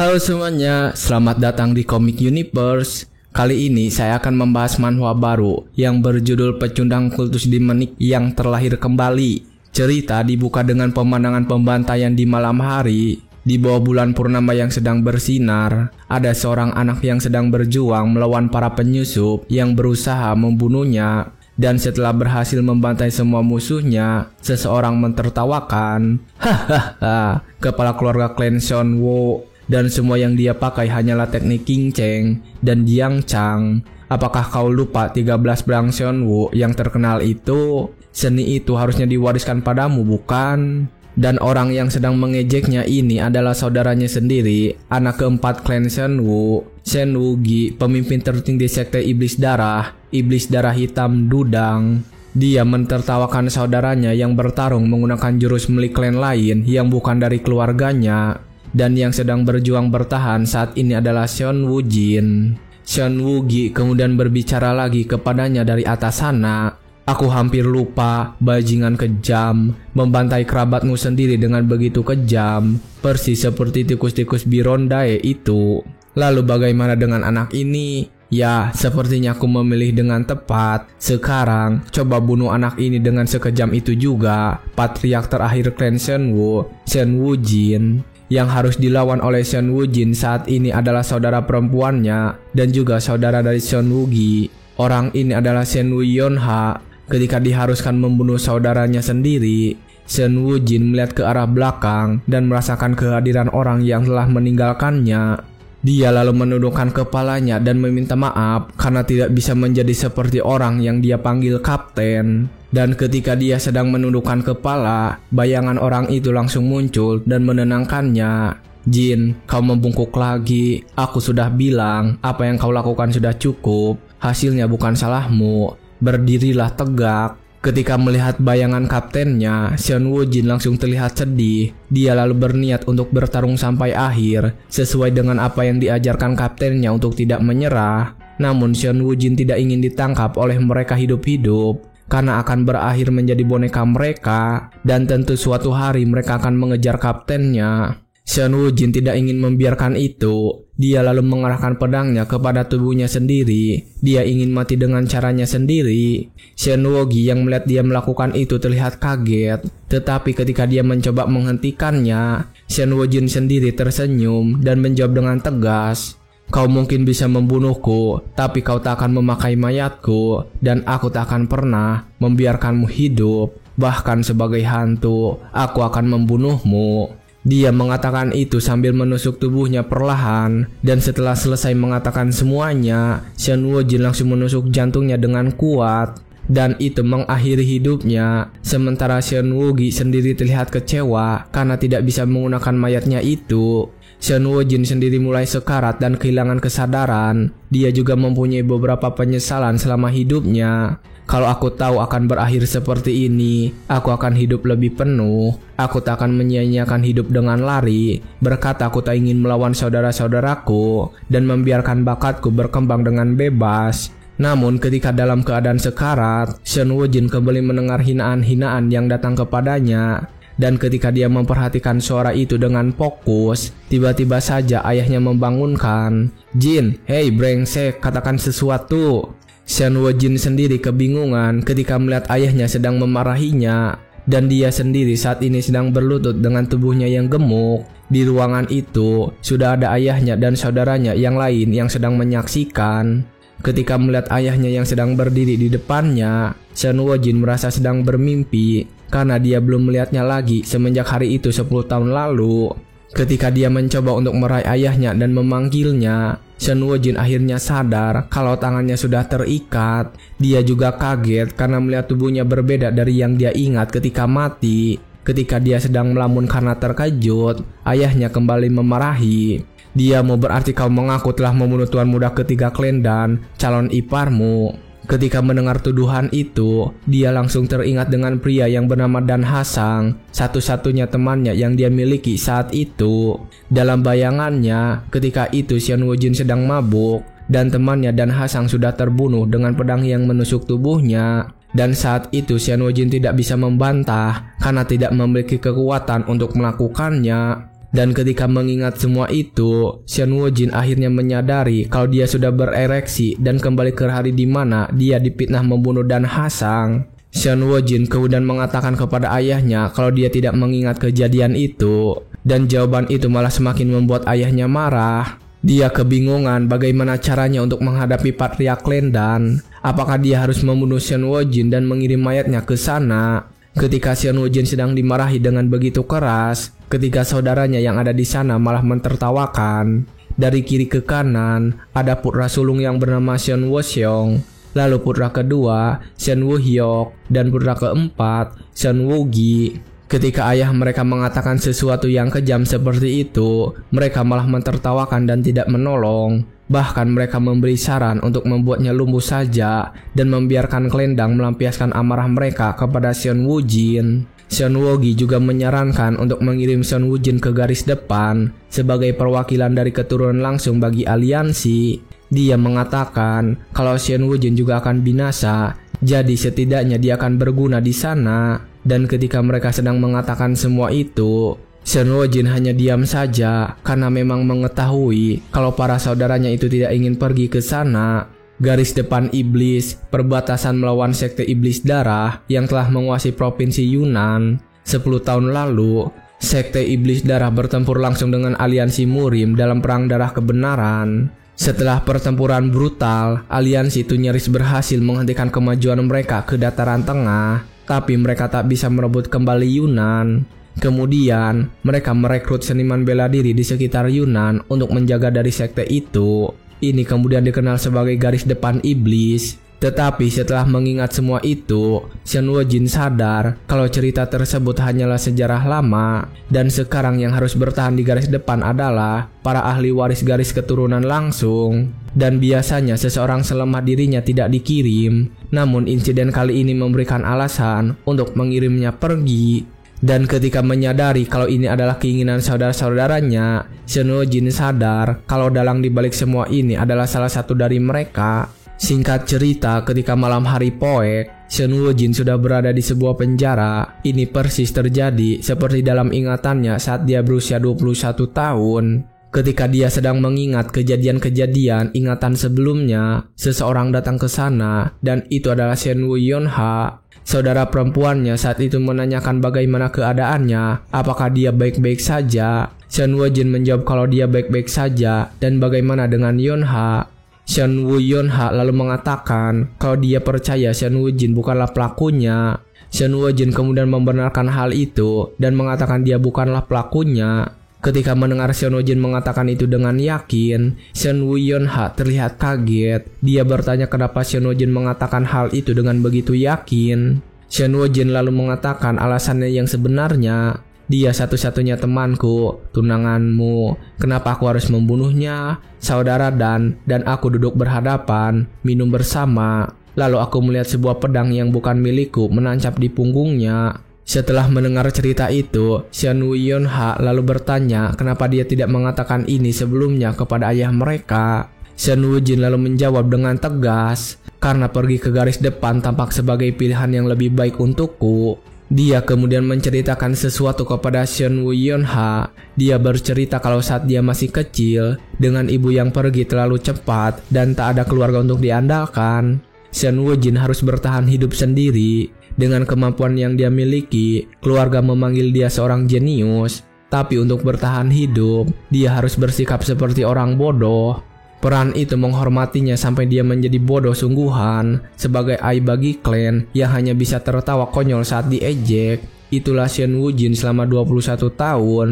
Halo semuanya, selamat datang di Comic Universe. Kali ini saya akan membahas manhwa baru yang berjudul Pecundang Kultus Demonik yang terlahir kembali. Cerita dibuka dengan pemandangan pembantaian di malam hari. Di bawah bulan purnama yang sedang bersinar, ada seorang anak yang sedang berjuang melawan para penyusup yang berusaha membunuhnya. Dan setelah berhasil membantai semua musuhnya, seseorang mentertawakan. Hahaha, kepala keluarga klan Seonwoo. Dan semua yang dia pakai hanyalah teknik King Cheng dan Jiang Chang. Apakah kau lupa 13 berang Seonwoo yang terkenal itu? Seni itu harusnya diwariskan padamu, bukan? Dan orang yang sedang mengejeknya ini adalah saudaranya sendiri, anak keempat klan Seonwoo, Shen Wugi, pemimpin tertinggi sekte Iblis Darah Hitam Dudang. Dia mentertawakan saudaranya yang bertarung menggunakan jurus milik klan lain yang bukan dari keluarganya. Dan yang sedang berjuang bertahan saat ini adalah Seon Woo-jin. Seon Wugi kemudian berbicara lagi kepadanya dari atas sana. Aku hampir lupa, bajingan kejam, membantai kerabatmu sendiri dengan begitu kejam, persis seperti tikus-tikus Birondae itu. Lalu bagaimana dengan anak ini? Ya, sepertinya aku memilih dengan tepat. Sekarang, coba bunuh anak ini dengan sekejam itu juga. Patriark terakhir klan Seonwoo, Seon Woo-jin. Yang harus dilawan oleh Seon Woo-jin saat ini adalah saudara perempuannya dan juga saudara dari Seon Wugi. Orang ini adalah Seon Woo-yeonha. Ketika diharuskan membunuh saudaranya sendiri, Seon Woo-jin melihat ke arah belakang dan merasakan kehadiran orang yang telah meninggalkannya. Dia lalu menundukkan kepalanya dan meminta maaf karena tidak bisa menjadi seperti orang yang dia panggil kapten. Dan ketika dia sedang menundukkan kepala, bayangan orang itu langsung muncul dan menenangkannya. Jin, kau membungkuk lagi. Aku sudah bilang, apa yang kau lakukan sudah cukup. Hasilnya bukan salahmu. Berdirilah tegak. Ketika melihat bayangan kaptennya, Seon Woo-jin langsung terlihat sedih. Dia lalu berniat untuk bertarung sampai akhir, sesuai dengan apa yang diajarkan kaptennya untuk tidak menyerah. Namun Seon Woo-jin tidak ingin ditangkap oleh mereka hidup-hidup, karena akan berakhir menjadi boneka mereka, dan tentu suatu hari mereka akan mengejar kaptennya. Seon Woo-jin tidak ingin membiarkan itu. Dia lalu mengarahkan pedangnya kepada tubuhnya sendiri. Dia ingin mati dengan caranya sendiri. Seon Wugi yang melihat dia melakukan itu terlihat kaget. Tetapi ketika dia mencoba menghentikannya, Seon Woo-jin sendiri tersenyum dan menjawab dengan tegas. Kau mungkin bisa membunuhku, tapi kau tak akan memakai mayatku, dan aku tak akan pernah membiarkanmu hidup. Bahkan sebagai hantu, aku akan membunuhmu. Dia mengatakan itu sambil menusuk tubuhnya perlahan, dan setelah selesai mengatakan semuanya, Seon Woo-jin langsung menusuk jantungnya dengan kuat, dan itu mengakhiri hidupnya. Sementara Seon Wugi sendiri terlihat kecewa karena tidak bisa menggunakan mayatnya itu. Seon Woo-jin sendiri mulai sekarat dan kehilangan kesadaran. Dia juga mempunyai beberapa penyesalan selama hidupnya. Kalau aku tahu akan berakhir seperti ini, aku akan hidup lebih penuh. Aku tak akan menyia-nyiakan hidup dengan lari. Berkata aku tak ingin melawan saudara-saudaraku dan membiarkan bakatku berkembang dengan bebas. Namun ketika dalam keadaan sekarat, Seon Woo-jin kembali mendengar hinaan-hinaan yang datang kepadanya. Dan ketika dia memperhatikan suara itu dengan fokus, tiba-tiba saja ayahnya membangunkan. Jin, hei brengsek, katakan sesuatu. Seon Woo-jin sendiri kebingungan ketika melihat ayahnya sedang memarahinya. Dan dia sendiri saat ini sedang berlutut dengan tubuhnya yang gemuk. Di ruangan itu, sudah ada ayahnya dan saudaranya yang lain yang sedang menyaksikan. Ketika melihat ayahnya yang sedang berdiri di depannya, Seon Woo-jin merasa sedang bermimpi. Karena dia belum melihatnya lagi semenjak hari itu 10 tahun lalu. Ketika dia mencoba untuk meraih ayahnya dan memanggilnya, Seon Woo-jin akhirnya sadar kalau tangannya sudah terikat. Dia juga kaget karena melihat tubuhnya berbeda dari yang dia ingat ketika mati. Ketika dia sedang melamun karena terkejut, ayahnya kembali memarahi. Dia mau berarti kau mengaku telah membunuh tuan muda ketiga klan dan calon iparmu. Ketika mendengar tuduhan itu, dia langsung teringat dengan pria yang bernama Dan Hasang, satu-satunya temannya yang dia miliki saat itu. Dalam bayangannya, ketika itu Seon Woo-jin sedang mabuk, dan temannya Dan Hasang sudah terbunuh dengan pedang yang menusuk tubuhnya. Dan saat itu Seon Woo-jin tidak bisa membantah karena tidak memiliki kekuatan untuk melakukannya. Dan ketika mengingat semua itu, Shen Wujin akhirnya menyadari kalau dia sudah berereksi dan kembali ke hari di mana dia dipitnah membunuh Dan Hasang. Shen Wujin kemudian mengatakan kepada ayahnya kalau dia tidak mengingat kejadian itu, dan jawaban itu malah semakin membuat ayahnya marah. Dia kebingungan bagaimana caranya untuk menghadapi Patriark Lendan. Apakah dia harus membunuh Shen Wujin dan mengirim mayatnya ke sana? Ketika Shen Wujin sedang dimarahi dengan begitu keras, ketika saudaranya yang ada di sana malah mentertawakan. Dari kiri ke kanan, ada putra sulung yang bernama Shen Wuxiong, lalu putra kedua, Shen Wuhyok, dan putra keempat, Shen Wugi. Ketika ayah mereka mengatakan sesuatu yang kejam seperti itu, mereka malah mentertawakan dan tidak menolong. Bahkan mereka memberi saran untuk membuatnya lumpuh saja dan membiarkan Klendang melampiaskan amarah mereka kepada Shen Wujin. Shen Wugi juga menyarankan untuk mengirim Shen Wujin ke garis depan sebagai perwakilan dari keturunan langsung bagi aliansi. Dia mengatakan kalau Shen Wujin juga akan binasa, jadi setidaknya dia akan berguna di sana. Dan ketika mereka sedang mengatakan semua itu, Shen Wujin hanya diam saja karena memang mengetahui kalau para saudaranya itu tidak ingin pergi ke sana. Garis depan iblis, perbatasan melawan sekte iblis darah yang telah menguasai provinsi Yunnan. 10 tahun lalu, sekte iblis darah bertempur langsung dengan aliansi Murim dalam perang darah kebenaran. Setelah pertempuran brutal, aliansi itu nyaris berhasil menghentikan kemajuan mereka ke dataran tengah, tapi mereka tak bisa merebut kembali Yunnan. Kemudian, mereka merekrut seniman bela diri di sekitar Yunnan untuk menjaga dari sekte itu. Ini kemudian dikenal sebagai garis depan iblis. Tetapi setelah mengingat semua itu, Shen Wujin sadar kalau cerita tersebut hanyalah sejarah lama, dan sekarang yang harus bertahan di garis depan adalah para ahli waris garis keturunan langsung. Dan biasanya seseorang selemah dirinya tidak dikirim, namun insiden kali ini memberikan alasan untuk mengirimnya pergi. Dan ketika menyadari kalau ini adalah keinginan saudara-saudaranya, Shen Wujin sadar kalau dalang dibalik semua ini adalah salah satu dari mereka. Singkat cerita, ketika malam hari poek, Shen Wujin sudah berada di sebuah penjara. Ini persis terjadi seperti dalam ingatannya saat dia berusia 21 tahun. Ketika dia sedang mengingat kejadian-kejadian ingatan sebelumnya, seseorang datang ke sana, dan itu adalah Shen Wuyonha. Saudara perempuannya saat itu menanyakan bagaimana keadaannya, apakah dia baik-baik saja. Shen Wujin menjawab kalau dia baik-baik saja, dan bagaimana dengan Yonha. Shen Wuyonha lalu mengatakan kalau dia percaya Shen Wujin bukanlah pelakunya. Shen Wujin kemudian membenarkan hal itu dan mengatakan dia bukanlah pelakunya. Ketika mendengar Shen Wujin mengatakan itu dengan yakin, Shen Wuyonha terlihat kaget. Dia bertanya kenapa Shen Wujin mengatakan hal itu dengan begitu yakin. Shen Wujin lalu mengatakan alasannya yang sebenarnya. Dia satu-satunya temanku, tunanganmu. Kenapa aku harus membunuhnya? Saudara dan aku duduk berhadapan, minum bersama. Lalu aku melihat sebuah pedang yang bukan milikku menancap di punggungnya. Setelah mendengar cerita itu, Shen Wuyonha lalu bertanya kenapa dia tidak mengatakan ini sebelumnya kepada ayah mereka. Shen Wujin lalu menjawab dengan tegas, karena pergi ke garis depan tampak sebagai pilihan yang lebih baik untukku. Dia kemudian menceritakan sesuatu kepada Shen Wuyonha. Dia bercerita kalau saat dia masih kecil, dengan ibu yang pergi terlalu cepat dan tak ada keluarga untuk diandalkan, Shen Wujin harus bertahan hidup sendiri. Dengan kemampuan yang dia miliki, keluarga memanggil dia seorang jenius. Tapi untuk bertahan hidup, dia harus bersikap seperti orang bodoh. Peran itu menghormatinya sampai dia menjadi bodoh sungguhan, sebagai ai bagi klan yang hanya bisa tertawa konyol saat diejek. Itulah Shen Wujin selama 21 tahun.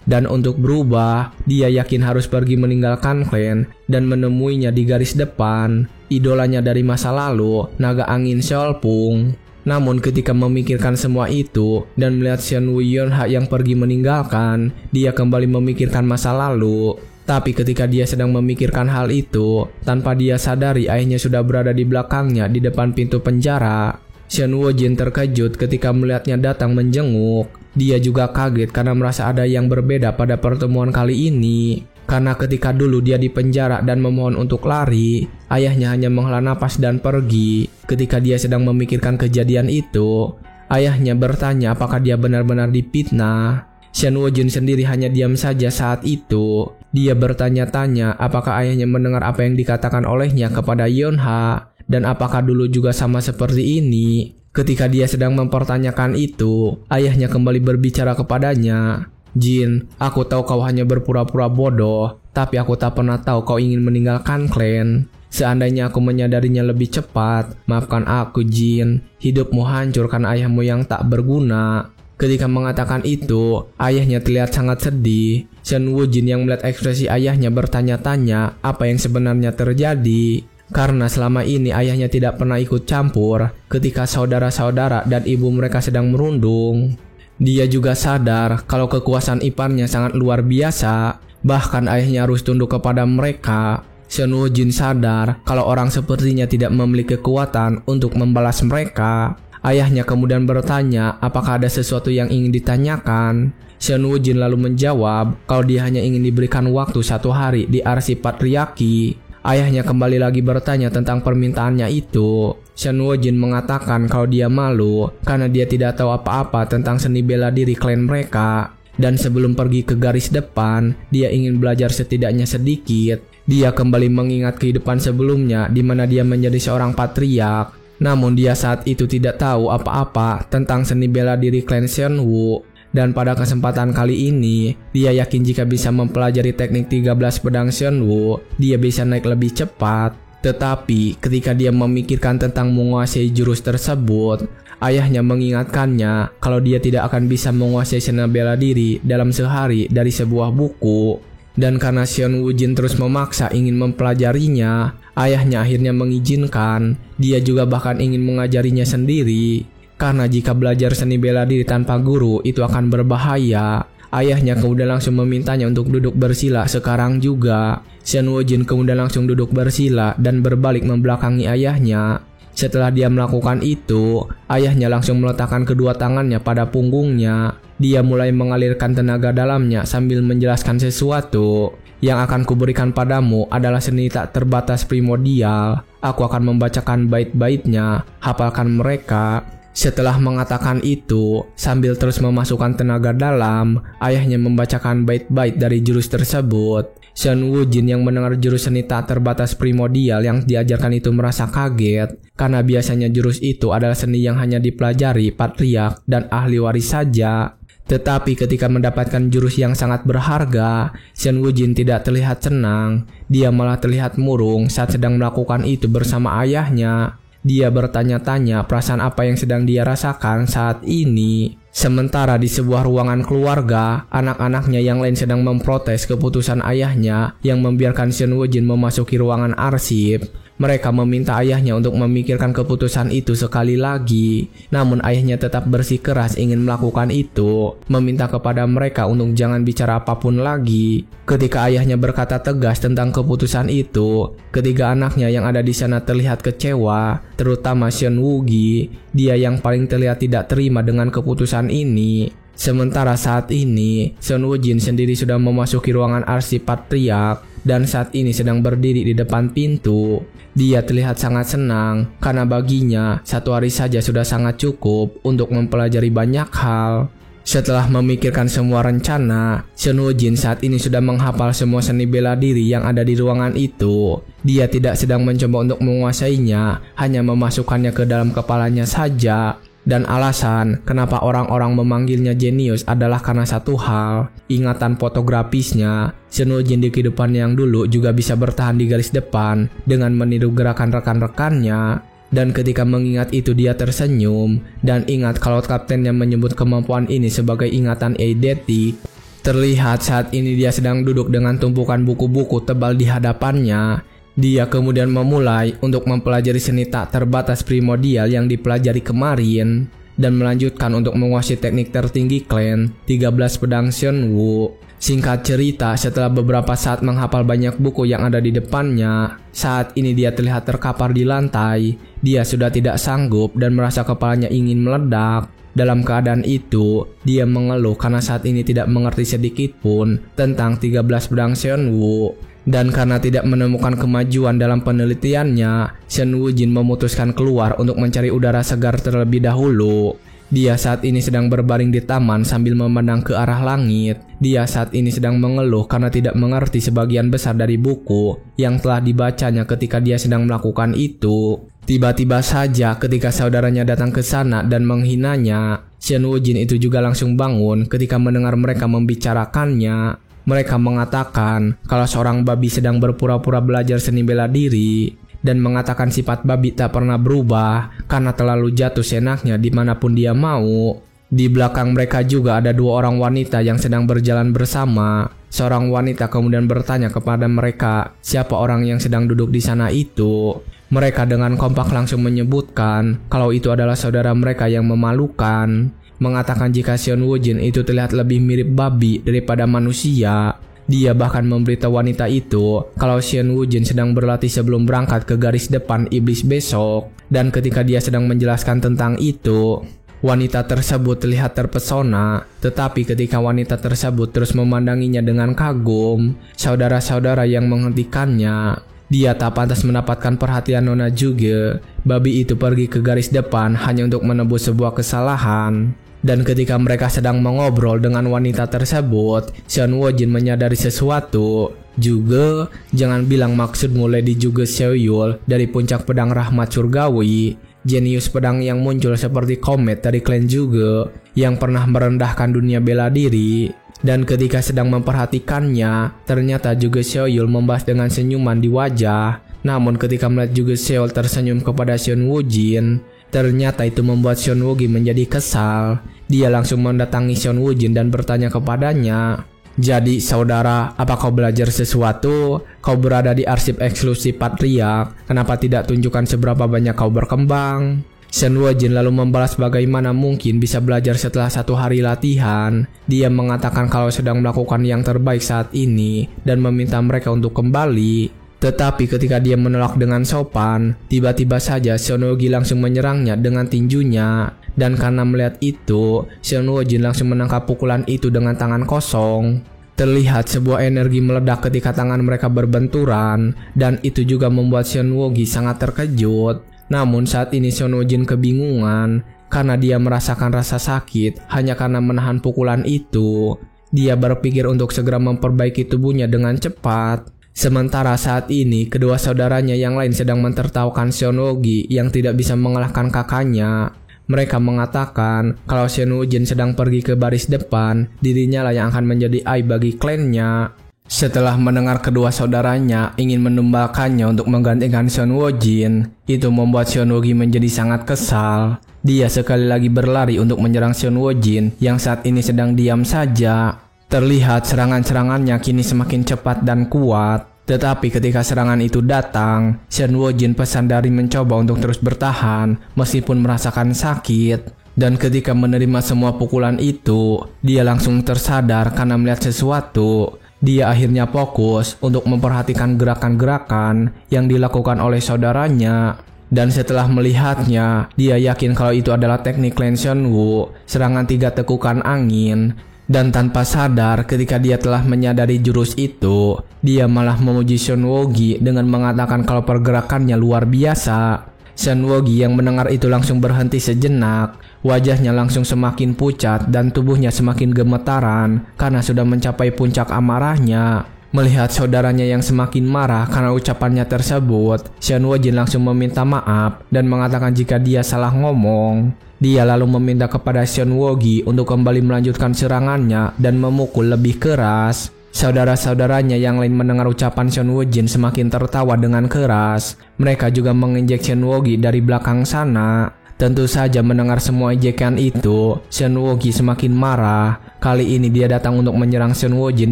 Dan untuk berubah, dia yakin harus pergi meninggalkan klan dan menemuinya di garis depan, idolanya dari masa lalu, naga angin Seolpung. Namun ketika memikirkan semua itu dan melihat Shen Wuyonha yang pergi meninggalkan, dia kembali memikirkan masa lalu. Tapi ketika dia sedang memikirkan hal itu, tanpa dia sadari ayahnya sudah berada di belakangnya di depan pintu penjara. Shen Wujin terkejut ketika melihatnya datang menjenguk. Dia juga kaget karena merasa ada yang berbeda pada pertemuan kali ini. Karena ketika dulu dia di penjara dan memohon untuk lari, ayahnya hanya menghela napas dan pergi. Ketika dia sedang memikirkan kejadian itu, ayahnya bertanya apakah dia benar-benar dipitnah. Shen Wujin sendiri hanya diam saja saat itu. Dia bertanya-tanya apakah ayahnya mendengar apa yang dikatakan olehnya kepada Yonha, dan apakah dulu juga sama seperti ini. Ketika dia sedang mempertanyakan itu, ayahnya kembali berbicara kepadanya. Jin, aku tahu kau hanya berpura-pura bodoh, tapi aku tak pernah tahu kau ingin meninggalkan klan. Seandainya aku menyadarinya lebih cepat, maafkan aku Jin, hidupmu hancur karena ayahmu yang tak berguna. Ketika mengatakan itu, ayahnya terlihat sangat sedih. Shen Wujin yang melihat ekspresi ayahnya bertanya-tanya apa yang sebenarnya terjadi. Karena selama ini ayahnya tidak pernah ikut campur ketika saudara-saudara dan ibu mereka sedang merundung. Dia juga sadar kalau kekuasaan iparnya sangat luar biasa, bahkan ayahnya harus tunduk kepada mereka. Shen Wujin sadar kalau orang sepertinya tidak memiliki kekuatan untuk membalas mereka. Ayahnya kemudian bertanya apakah ada sesuatu yang ingin ditanyakan. Shen Wujin lalu menjawab kalau dia hanya ingin diberikan waktu 1 hari di arsip patriarki. Ayahnya kembali lagi bertanya tentang permintaannya itu. Shen Wujin mengatakan kalau dia malu karena dia tidak tahu apa-apa tentang seni bela diri klan mereka. Dan sebelum pergi ke garis depan, dia ingin belajar setidaknya sedikit. Dia kembali mengingat kehidupan sebelumnya di mana dia menjadi seorang patriark. Namun dia saat itu tidak tahu apa-apa tentang seni bela diri klan Shenwu. Dan pada kesempatan kali ini, dia yakin jika bisa mempelajari teknik 13 pedang Shenwu, dia bisa naik lebih cepat. Tetapi ketika dia memikirkan tentang menguasai jurus tersebut, ayahnya mengingatkannya kalau dia tidak akan bisa menguasai seni bela diri dalam sehari dari sebuah buku. Dan karena Shen Wujin terus memaksa ingin mempelajarinya, ayahnya akhirnya mengizinkan. Dia juga bahkan ingin mengajarinya sendiri. Karena jika belajar seni bela diri tanpa guru itu akan berbahaya. Ayahnya kemudian langsung memintanya untuk duduk bersila sekarang juga. Shen Wujin kemudian langsung duduk bersila dan berbalik membelakangi ayahnya. Setelah dia melakukan itu, ayahnya langsung meletakkan kedua tangannya pada punggungnya. Dia mulai mengalirkan tenaga dalamnya sambil menjelaskan sesuatu. Yang akan kuberikan padamu adalah seni tak terbatas primordial. Aku akan membacakan bait-baitnya, hafalkan mereka. Setelah mengatakan itu, sambil terus memasukkan tenaga dalam, ayahnya membacakan bait-bait dari jurus tersebut. Shen Wujin yang mendengar jurus seni tak terbatas primordial yang diajarkan itu merasa kaget, karena biasanya jurus itu adalah seni yang hanya dipelajari patriark dan ahli waris saja. Tetapi ketika mendapatkan jurus yang sangat berharga, Shen Wujin tidak terlihat senang. Dia malah terlihat murung saat sedang melakukan itu bersama ayahnya. Dia bertanya-tanya perasaan apa yang sedang dia rasakan saat ini. Sementara di sebuah ruangan keluarga, anak-anaknya yang lain sedang memprotes keputusan ayahnya yang membiarkan Shen Wujin memasuki ruangan arsip. Mereka meminta ayahnya untuk memikirkan keputusan itu sekali lagi. Namun ayahnya tetap bersikeras ingin melakukan itu, meminta kepada mereka untuk jangan bicara apapun lagi. Ketika ayahnya berkata tegas tentang keputusan itu, ketiga anaknya yang ada di sana terlihat kecewa, terutama Shen Wugi. Dia yang paling terlihat tidak terima dengan keputusan ini. Sementara saat ini, Shen Wujin sendiri sudah memasuki ruangan arsip patriark dan saat ini sedang berdiri di depan pintu. Dia terlihat sangat senang karena baginya 1 hari saja sudah sangat cukup untuk mempelajari banyak hal. Setelah memikirkan semua rencana, Shen Wujin saat ini sudah menghafal semua seni bela diri yang ada di ruangan itu. Dia tidak sedang mencoba untuk menguasainya, hanya memasukkannya ke dalam kepalanya saja. Dan alasan kenapa orang-orang memanggilnya jenius adalah karena satu hal, ingatan fotografisnya. Shen Wujin di kehidupan yang dulu juga bisa bertahan di garis depan dengan meniru gerakan rekan-rekannya. Dan ketika mengingat itu dia tersenyum dan ingat kalau kaptennya menyebut kemampuan ini sebagai ingatan eidetik. Terlihat saat ini dia sedang duduk dengan tumpukan buku-buku tebal di hadapannya. Dia kemudian memulai untuk mempelajari seni tak terbatas primordial yang dipelajari kemarin dan melanjutkan untuk menguasai teknik tertinggi klan 13 pedang Shenwu. Singkat cerita, setelah beberapa saat menghafal banyak buku yang ada di depannya, saat ini dia terlihat terkapar di lantai. Dia sudah tidak sanggup dan merasa kepalanya ingin meledak. Dalam keadaan itu, dia mengeluh karena saat ini tidak mengerti sedikit pun tentang 13 pedang Shenwu. Dan karena tidak menemukan kemajuan dalam penelitiannya, Shen Wujin memutuskan keluar untuk mencari udara segar terlebih dahulu. Dia saat ini sedang berbaring di taman sambil memandang ke arah langit. Dia saat ini sedang mengeluh karena tidak mengerti sebagian besar dari buku yang telah dibacanya ketika dia sedang melakukan itu. Tiba-tiba saja ketika saudaranya datang ke sana dan menghinanya, Shen Wujin itu juga langsung bangun ketika mendengar mereka membicarakannya. Mereka mengatakan kalau seorang babi sedang berpura-pura belajar seni bela diri dan mengatakan sifat babi tak pernah berubah karena terlalu jatuh senaknya dimanapun dia mau. Di belakang mereka juga ada dua orang wanita yang sedang berjalan bersama. Seorang wanita kemudian bertanya kepada mereka siapa orang yang sedang duduk di sana itu. Mereka dengan kompak langsung menyebutkan kalau itu adalah saudara mereka yang memalukan, mengatakan jika Shen Wujin itu terlihat lebih mirip babi daripada manusia. Dia bahkan memberitahu wanita itu kalau Shen Wujin sedang berlatih sebelum berangkat ke garis depan iblis besok. Dan ketika dia sedang menjelaskan tentang itu, wanita tersebut terlihat terpesona. Tetapi ketika wanita tersebut terus memandanginya dengan kagum, saudara-saudara yang menghentikannya. Dia tak pantas mendapatkan perhatian Nona juga. Babi itu pergi ke garis depan hanya untuk menebus sebuah kesalahan. Dan ketika mereka sedang mengobrol dengan wanita tersebut, Shen Wujin menyadari sesuatu. Juga, jangan bilang maksudmu Lady Juga Seoyul dari puncak pedang rahmat surgawi, jenius pedang yang muncul seperti komet dari klan Juga, yang pernah merendahkan dunia bela diri. Dan ketika sedang memperhatikannya, ternyata Juga Seoyul membahas dengan senyuman di wajah. Namun ketika melihat Juga Seoyul tersenyum kepada Shen Wujin, ternyata itu membuat Shen Wujin menjadi kesal. Dia langsung mendatangi Shen Wujin dan bertanya kepadanya, "Jadi saudara, apa kau belajar sesuatu? Kau berada di arsip eksklusif Patriark, kenapa tidak tunjukkan seberapa banyak kau berkembang?" Shen Wujin lalu membalas bagaimana mungkin bisa belajar setelah 1 hari latihan. Dia mengatakan kalau sedang melakukan yang terbaik saat ini dan meminta mereka untuk kembali. Tetapi ketika dia menolak dengan sopan, tiba-tiba saja Shen Wujin langsung menyerangnya dengan tinjunya. Dan karena melihat itu, Shen Wujin langsung menangkap pukulan itu dengan tangan kosong. Terlihat sebuah energi meledak ketika tangan mereka berbenturan, dan itu juga membuat Shen Wujin sangat terkejut. Namun saat ini Shen Wujin kebingungan karena dia merasakan rasa sakit hanya karena menahan pukulan itu. Dia berpikir untuk segera memperbaiki tubuhnya dengan cepat. Sementara saat ini kedua saudaranya yang lain sedang mentertawakan Shen Wujin yang tidak bisa mengalahkan kakaknya. Mereka mengatakan kalau Shen Wujin sedang pergi ke baris depan, dirinya lah yang akan menjadi aib bagi klannya. Setelah mendengar kedua saudaranya ingin menumbalkannya untuk menggantikan Shen Wujin, itu membuat Shen Wujin menjadi sangat kesal. Dia sekali lagi berlari untuk menyerang Shen Wujin yang saat ini sedang diam saja. Terlihat serangan-serangannya kini semakin cepat dan kuat. Tetapi ketika serangan itu datang, Shen Wujin pesan dari mencoba untuk terus bertahan meskipun merasakan sakit. Dan ketika menerima semua pukulan itu, dia langsung tersadar karena melihat sesuatu. Dia akhirnya fokus untuk memperhatikan gerakan-gerakan yang dilakukan oleh saudaranya. Dan setelah melihatnya, dia yakin kalau itu adalah teknik Clan Shenwu, serangan 3 tekukan angin. Dan tanpa sadar ketika dia telah menyadari jurus itu, dia malah memuji Shen Wujin dengan mengatakan kalau pergerakannya luar biasa. Shen Wujin yang mendengar itu langsung berhenti sejenak. Wajahnya langsung semakin pucat dan tubuhnya semakin gemetaran karena sudah mencapai puncak amarahnya. Melihat saudaranya yang semakin marah karena ucapannya tersebut, Shen Wujin langsung meminta maaf dan mengatakan jika dia salah ngomong. Dia lalu meminta kepada Shen Wujin untuk kembali melanjutkan serangannya dan memukul lebih keras. Saudara-saudaranya yang lain mendengar ucapan Shen Wujin semakin tertawa dengan keras. Mereka juga menginjek Shen Wujin dari belakang sana. Tentu saja mendengar semua ejekan itu, Shen Wujin semakin marah. Kali ini dia datang untuk menyerang Shen Wujin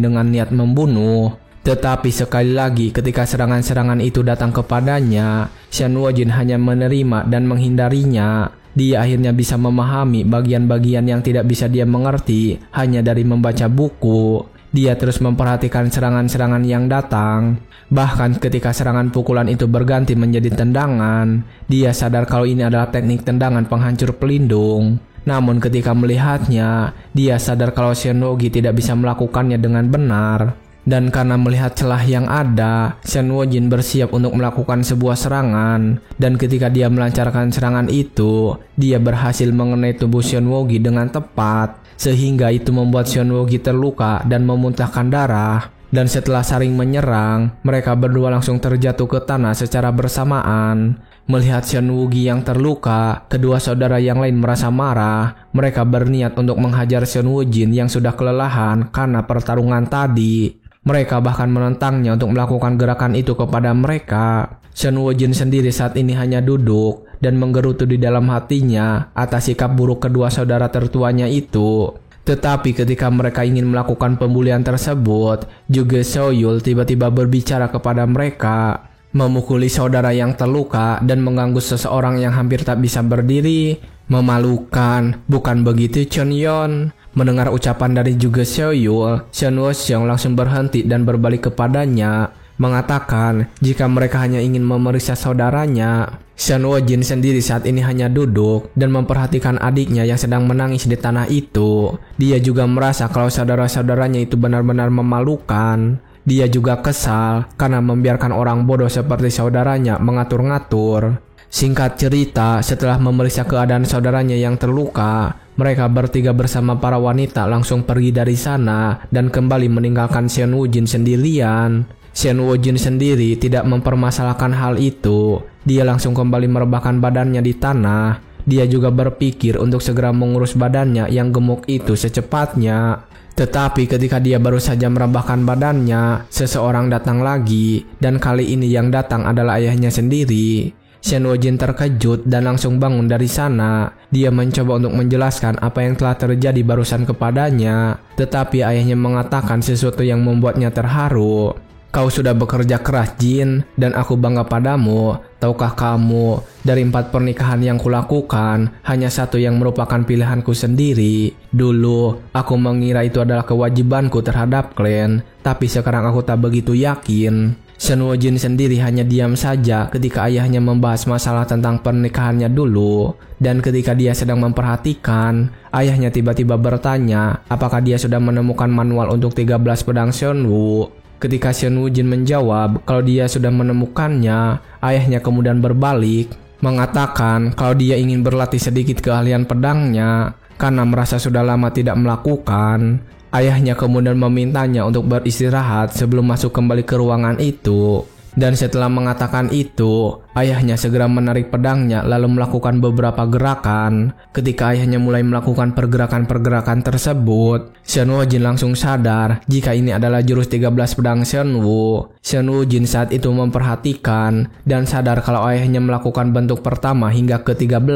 dengan niat membunuh. Tetapi sekali lagi ketika serangan-serangan itu datang kepadanya, Shen Wujin hanya menerima dan menghindarinya. Dia akhirnya bisa memahami bagian-bagian yang tidak bisa dia mengerti hanya dari membaca buku. Dia terus memperhatikan serangan-serangan yang datang. Bahkan ketika serangan pukulan itu berganti menjadi tendangan, dia sadar kalau ini adalah teknik tendangan penghancur pelindung. Namun ketika melihatnya, dia sadar kalau Shen Wujin tidak bisa melakukannya dengan benar. Dan karena melihat celah yang ada, Shen Wojin bersiap untuk melakukan sebuah serangan. Dan ketika dia melancarkan serangan itu, dia berhasil mengenai tubuh Shen Wuji dengan tepat, sehingga itu membuat Shen Wuji terluka dan memuntahkan darah. Dan setelah saling menyerang, mereka berdua langsung terjatuh ke tanah secara bersamaan. Melihat Shen Wuji yang terluka, kedua saudara yang lain merasa marah. Mereka berniat untuk menghajar Shen Wojin yang sudah kelelahan karena pertarungan tadi. Mereka bahkan menentangnya untuk melakukan gerakan itu kepada mereka. Shen Wojin sendiri saat ini hanya duduk dan menggerutu di dalam hatinya atas sikap buruk kedua saudara tertuanya itu. Tetapi ketika mereka ingin melakukan pembulian tersebut, juga Seoyul tiba-tiba berbicara kepada mereka, memukuli saudara yang terluka dan mengganggu seseorang yang hampir tak bisa berdiri. Memalukan, bukan begitu Chonyeon? Mendengar ucapan dari juga Seoyul, Shen Woseong langsung berhenti dan berbalik kepadanya, mengatakan jika mereka hanya ingin memeriksa saudaranya. Shen Wojin sendiri saat ini hanya duduk dan memperhatikan adiknya yang sedang menangis di tanah itu. Dia juga merasa kalau saudara-saudaranya itu benar-benar memalukan. Dia juga kesal karena membiarkan orang bodoh seperti saudaranya mengatur-ngatur. Singkat cerita, setelah memeriksa keadaan saudaranya yang terluka, mereka bertiga bersama para wanita langsung pergi dari sana dan kembali meninggalkan Shen Wojin sendirian. Shen Wojin sendiri tidak mempermasalahkan hal itu. Dia langsung kembali merebahkan badannya di tanah. Dia juga berpikir untuk segera mengurus badannya yang gemuk itu secepatnya. Tetapi ketika dia baru saja merebahkan badannya, seseorang datang lagi, dan kali ini yang datang adalah ayahnya sendiri. Shen Wojin terkejut dan langsung bangun dari sana. Dia mencoba untuk menjelaskan apa yang telah terjadi barusan kepadanya, tetapi ayahnya mengatakan sesuatu yang membuatnya terharu. Kau sudah bekerja keras, Jin, dan aku bangga padamu. Tahukah kamu, dari 4 pernikahan yang kulakukan, hanya 1 yang merupakan pilihanku sendiri. Dulu, aku mengira itu adalah kewajibanku terhadap klan, tapi sekarang aku tak begitu yakin. Shen Wojin sendiri hanya diam saja ketika ayahnya membahas masalah tentang pernikahannya dulu. Dan ketika dia sedang memperhatikan, ayahnya tiba-tiba bertanya apakah dia sudah menemukan manual untuk 13 pedang Seonwoo. Ketika Shen Wojin menjawab kalau dia sudah menemukannya, ayahnya kemudian berbalik, mengatakan kalau dia ingin berlatih sedikit keahlian pedangnya karena merasa sudah lama tidak melakukan. Ayahnya kemudian memintanya untuk beristirahat sebelum masuk kembali ke ruangan itu. Dan setelah mengatakan itu, ayahnya segera menarik pedangnya lalu melakukan beberapa gerakan. Ketika ayahnya mulai melakukan pergerakan-pergerakan tersebut, Shen Wojin langsung sadar jika ini adalah jurus 13 pedang Seonwoo. Shen Wojin saat itu memperhatikan dan sadar kalau ayahnya melakukan bentuk pertama hingga ke-13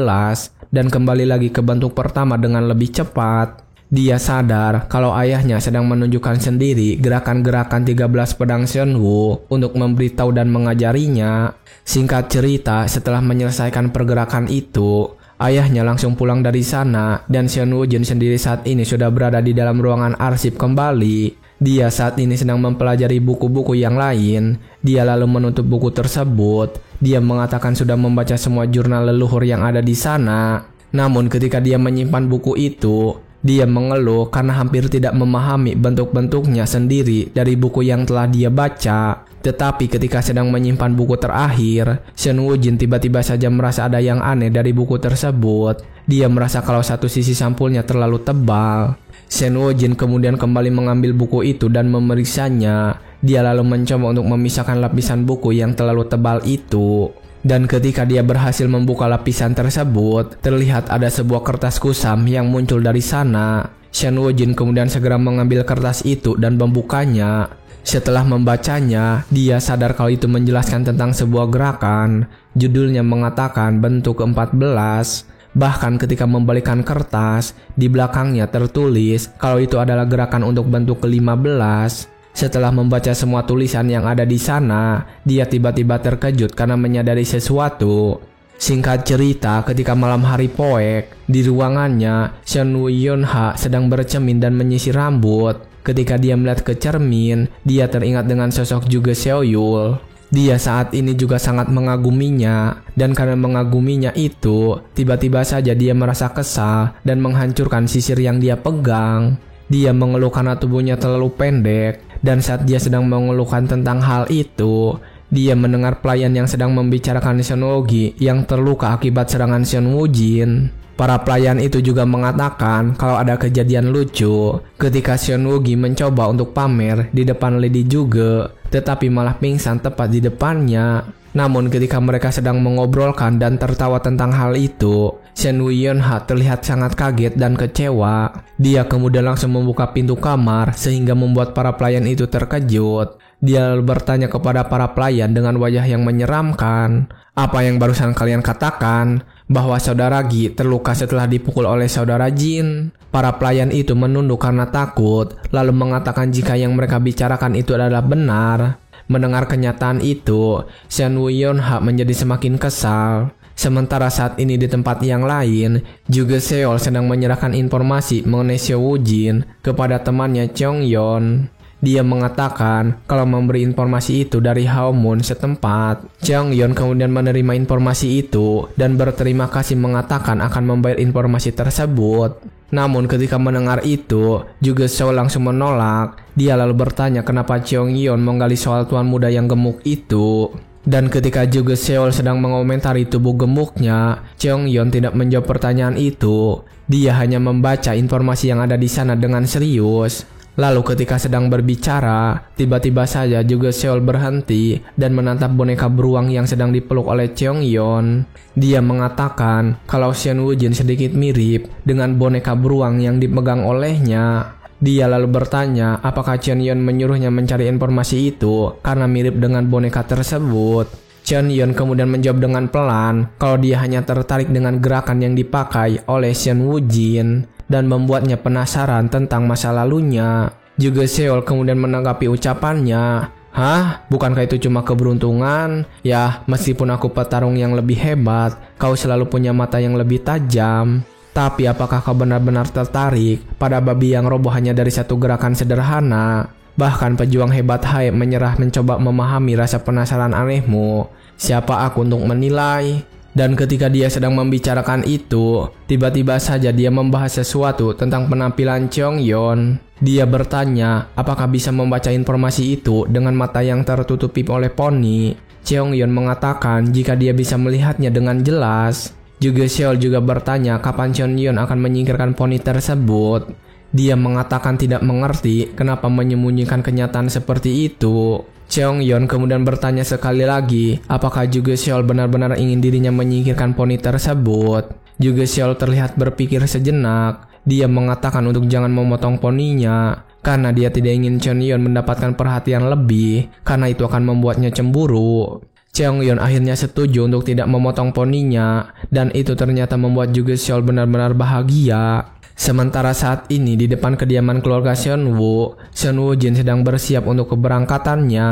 dan kembali lagi ke bentuk pertama dengan lebih cepat. Dia sadar kalau ayahnya sedang menunjukkan sendiri gerakan-gerakan 13 pedang Seonwoo untuk memberitahu dan mengajarinya. Singkat cerita, setelah menyelesaikan pergerakan itu, ayahnya langsung pulang dari sana dan Shen Wojin sendiri saat ini sudah berada di dalam ruangan arsip kembali. Dia saat ini sedang mempelajari buku-buku yang lain. Dia lalu menutup buku tersebut. Dia mengatakan sudah membaca semua jurnal leluhur yang ada di sana. Namun ketika dia menyimpan buku itu, dia mengeluh karena hampir tidak memahami bentuk-bentuknya sendiri dari buku yang telah dia baca. Tetapi ketika sedang menyimpan buku terakhir, Shen Wojin tiba-tiba saja merasa ada yang aneh dari buku tersebut. Dia merasa kalau satu sisi sampulnya terlalu tebal. Shen Wojin kemudian kembali mengambil buku itu dan memeriksanya. Dia lalu mencoba untuk memisahkan lapisan buku yang terlalu tebal itu. Dan ketika dia berhasil membuka lapisan tersebut, terlihat ada sebuah kertas kusam yang muncul dari sana. Shen Wojin kemudian segera mengambil kertas itu dan membukanya. Setelah membacanya, dia sadar kalau itu menjelaskan tentang sebuah gerakan. Judulnya mengatakan bentuk ke-14. Bahkan ketika membalikkan kertas, di belakangnya tertulis kalau itu adalah gerakan untuk bentuk ke-15. Setelah membaca semua tulisan yang ada di sana, dia tiba-tiba terkejut karena menyadari sesuatu. Singkat cerita, ketika malam hari poek, di ruangannya, Shen Woo-yeon-ha sedang bercermin dan menyisir rambut. Ketika dia melihat ke cermin, dia teringat dengan sosok juga Seoyul. Dia saat ini juga sangat mengaguminya, dan karena mengaguminya itu, tiba-tiba saja dia merasa kesal dan menghancurkan sisir yang dia pegang. Dia mengeluh karena tubuhnya terlalu pendek Dan saat dia sedang mengeluhkan tentang hal itu, dia mendengar pelayan yang sedang membicarakan Shen Wuji yang terluka akibat serangan Shen Wujin. Para pelayan itu juga mengatakan kalau ada kejadian lucu ketika Shen Wuji mencoba untuk pamer di depan Lady juga, tetapi malah pingsan tepat di depannya. Namun ketika mereka sedang mengobrolkan dan tertawa tentang hal itu, Shen Yunha terlihat sangat kaget dan kecewa. Dia kemudian langsung membuka pintu kamar sehingga membuat para pelayan itu terkejut. Dia lalu bertanya kepada para pelayan dengan wajah yang menyeramkan, "Apa yang barusan kalian katakan? Bahwa saudara Gi terluka setelah dipukul oleh saudara Jin?" Para pelayan itu menunduk karena takut, lalu mengatakan jika yang mereka bicarakan itu adalah benar. Mendengar kenyataan itu, Shen Yunha menjadi semakin kesal. Sementara saat ini di tempat yang lain, juga Seol sedang menyerahkan informasi mengenai Xiao Wujin kepada temannya Chong Yon. Dia mengatakan kalau memberi informasi itu dari Haomun setempat. Chong Yon kemudian menerima informasi itu dan berterima kasih mengatakan akan membayar informasi tersebut. Namun ketika mendengar itu, juga Seol langsung menolak. Dia lalu bertanya kenapa Chong Yon menggali soal tuan muda yang gemuk itu. Dan ketika juga Seol sedang mengomentari tubuh gemuknya, Chong Yon tidak menjawab pertanyaan itu. Dia hanya membaca informasi yang ada di sana dengan serius. Lalu ketika sedang berbicara, tiba-tiba saja juga Seol berhenti dan menatap boneka beruang yang sedang dipeluk oleh Chong Yon. Dia mengatakan kalau Shen Wujin sedikit mirip dengan boneka beruang yang dipegang olehnya. Dia lalu bertanya apakah Chong Yon menyuruhnya mencari informasi itu karena mirip dengan boneka tersebut. Chong Yon kemudian menjawab dengan pelan kalau dia hanya tertarik dengan gerakan yang dipakai oleh Shen Wujin dan membuatnya penasaran tentang masa lalunya. Juga Seol kemudian menanggapi ucapannya, "Hah? Bukankah itu cuma keberuntungan? Ya, meskipun aku petarung yang lebih hebat, kau selalu punya mata yang lebih tajam. Tapi apakah kau benar-benar tertarik pada babi yang roboh hanya dari satu gerakan sederhana? Bahkan pejuang hebat Hai menyerah mencoba memahami rasa penasaran anehmu. Siapa aku untuk menilai?" Dan ketika dia sedang membicarakan itu, tiba-tiba saja dia membahas sesuatu tentang penampilan Chong Yon. Dia bertanya apakah bisa membaca informasi itu dengan mata yang tertutupi oleh poni. Chong Yon mengatakan jika dia bisa melihatnya dengan jelas. Juga Seol juga bertanya kapan Chong Yon akan menyingkirkan poni tersebut. Dia mengatakan tidak mengerti kenapa menyembunyikan kenyataan seperti itu. Chong Yon kemudian bertanya sekali lagi apakah juga Seol benar-benar ingin dirinya menyingkirkan poni tersebut. Juga Seol terlihat berpikir sejenak. Dia mengatakan untuk jangan memotong poninya karena dia tidak ingin Chong Yon mendapatkan perhatian lebih karena itu akan membuatnya cemburu. Chong Yon akhirnya setuju untuk tidak memotong poninya dan itu ternyata membuat juga Seol benar-benar bahagia. Sementara saat ini di depan kediaman keluarga Shen Wujin sedang bersiap untuk keberangkatannya.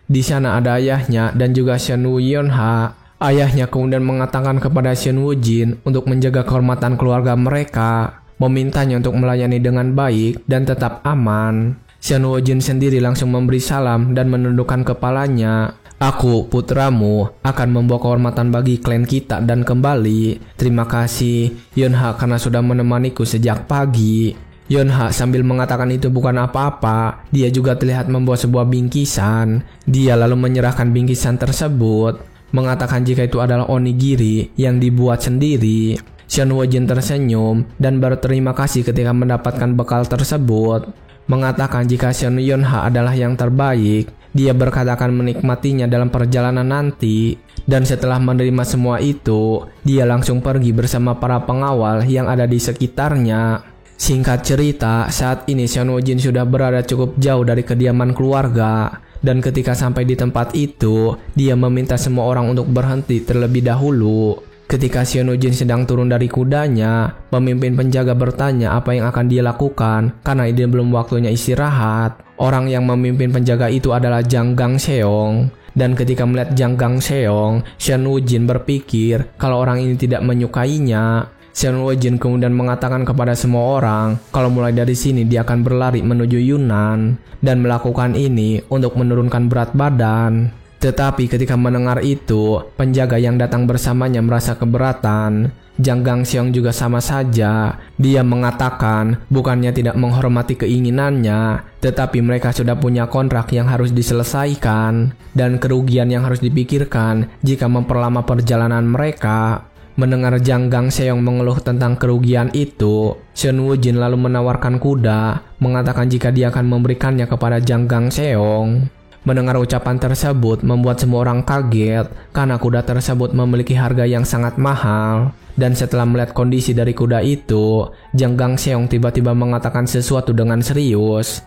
Di sana ada ayahnya dan juga Shen Yunha. Ayahnya kemudian mengatakan kepada Shen Wujin untuk menjaga kehormatan keluarga mereka, memintanya untuk melayani dengan baik dan tetap aman. Shen Wujin sendiri langsung memberi salam dan menundukkan kepalanya. "Aku, putramu, akan membawa kehormatan bagi klan kita dan kembali. Terima kasih, Yunha, karena sudah menemaniku sejak pagi." Yunha sambil mengatakan itu bukan apa-apa, dia juga terlihat membawa sebuah bingkisan. Dia lalu menyerahkan bingkisan tersebut, mengatakan jika itu adalah onigiri yang dibuat sendiri. Shen Wujin tersenyum dan berterima kasih ketika mendapatkan bekal tersebut, mengatakan jika Shen Yunha adalah yang terbaik. Dia berkata akan menikmatinya dalam perjalanan nanti. Dan setelah menerima semua itu, dia langsung pergi bersama para pengawal yang ada di sekitarnya. Singkat cerita, saat ini Shen Wujin sudah berada cukup jauh dari kediaman keluarga. Dan ketika sampai di tempat itu, dia meminta semua orang untuk berhenti terlebih dahulu. Ketika Shen Wujin sedang turun dari kudanya, pemimpin penjaga bertanya apa yang akan dia lakukan karena ini belum waktunya istirahat. Orang yang memimpin penjaga itu adalah Jang Gangseong. Dan ketika melihat Jang Gangseong, Shen Wujin berpikir kalau orang ini tidak menyukainya. Shen Wujin kemudian mengatakan kepada semua orang kalau mulai dari sini dia akan berlari menuju Yunnan dan melakukan ini untuk menurunkan berat badan. Tetapi ketika mendengar itu, penjaga yang datang bersamanya merasa keberatan. Jang Gangseong juga sama saja. Dia mengatakan bukannya tidak menghormati keinginannya, tetapi mereka sudah punya kontrak yang harus diselesaikan dan kerugian yang harus dipikirkan jika memperlama perjalanan mereka. Mendengar Jang Gangseong mengeluh tentang kerugian itu, Seon Woo-jin lalu menawarkan kuda, mengatakan jika dia akan memberikannya kepada Jang Gangseong. Mendengar ucapan tersebut membuat semua orang kaget karena kuda tersebut memiliki harga yang sangat mahal. Dan setelah melihat kondisi dari kuda itu, Jang Gangseong tiba-tiba mengatakan sesuatu dengan serius.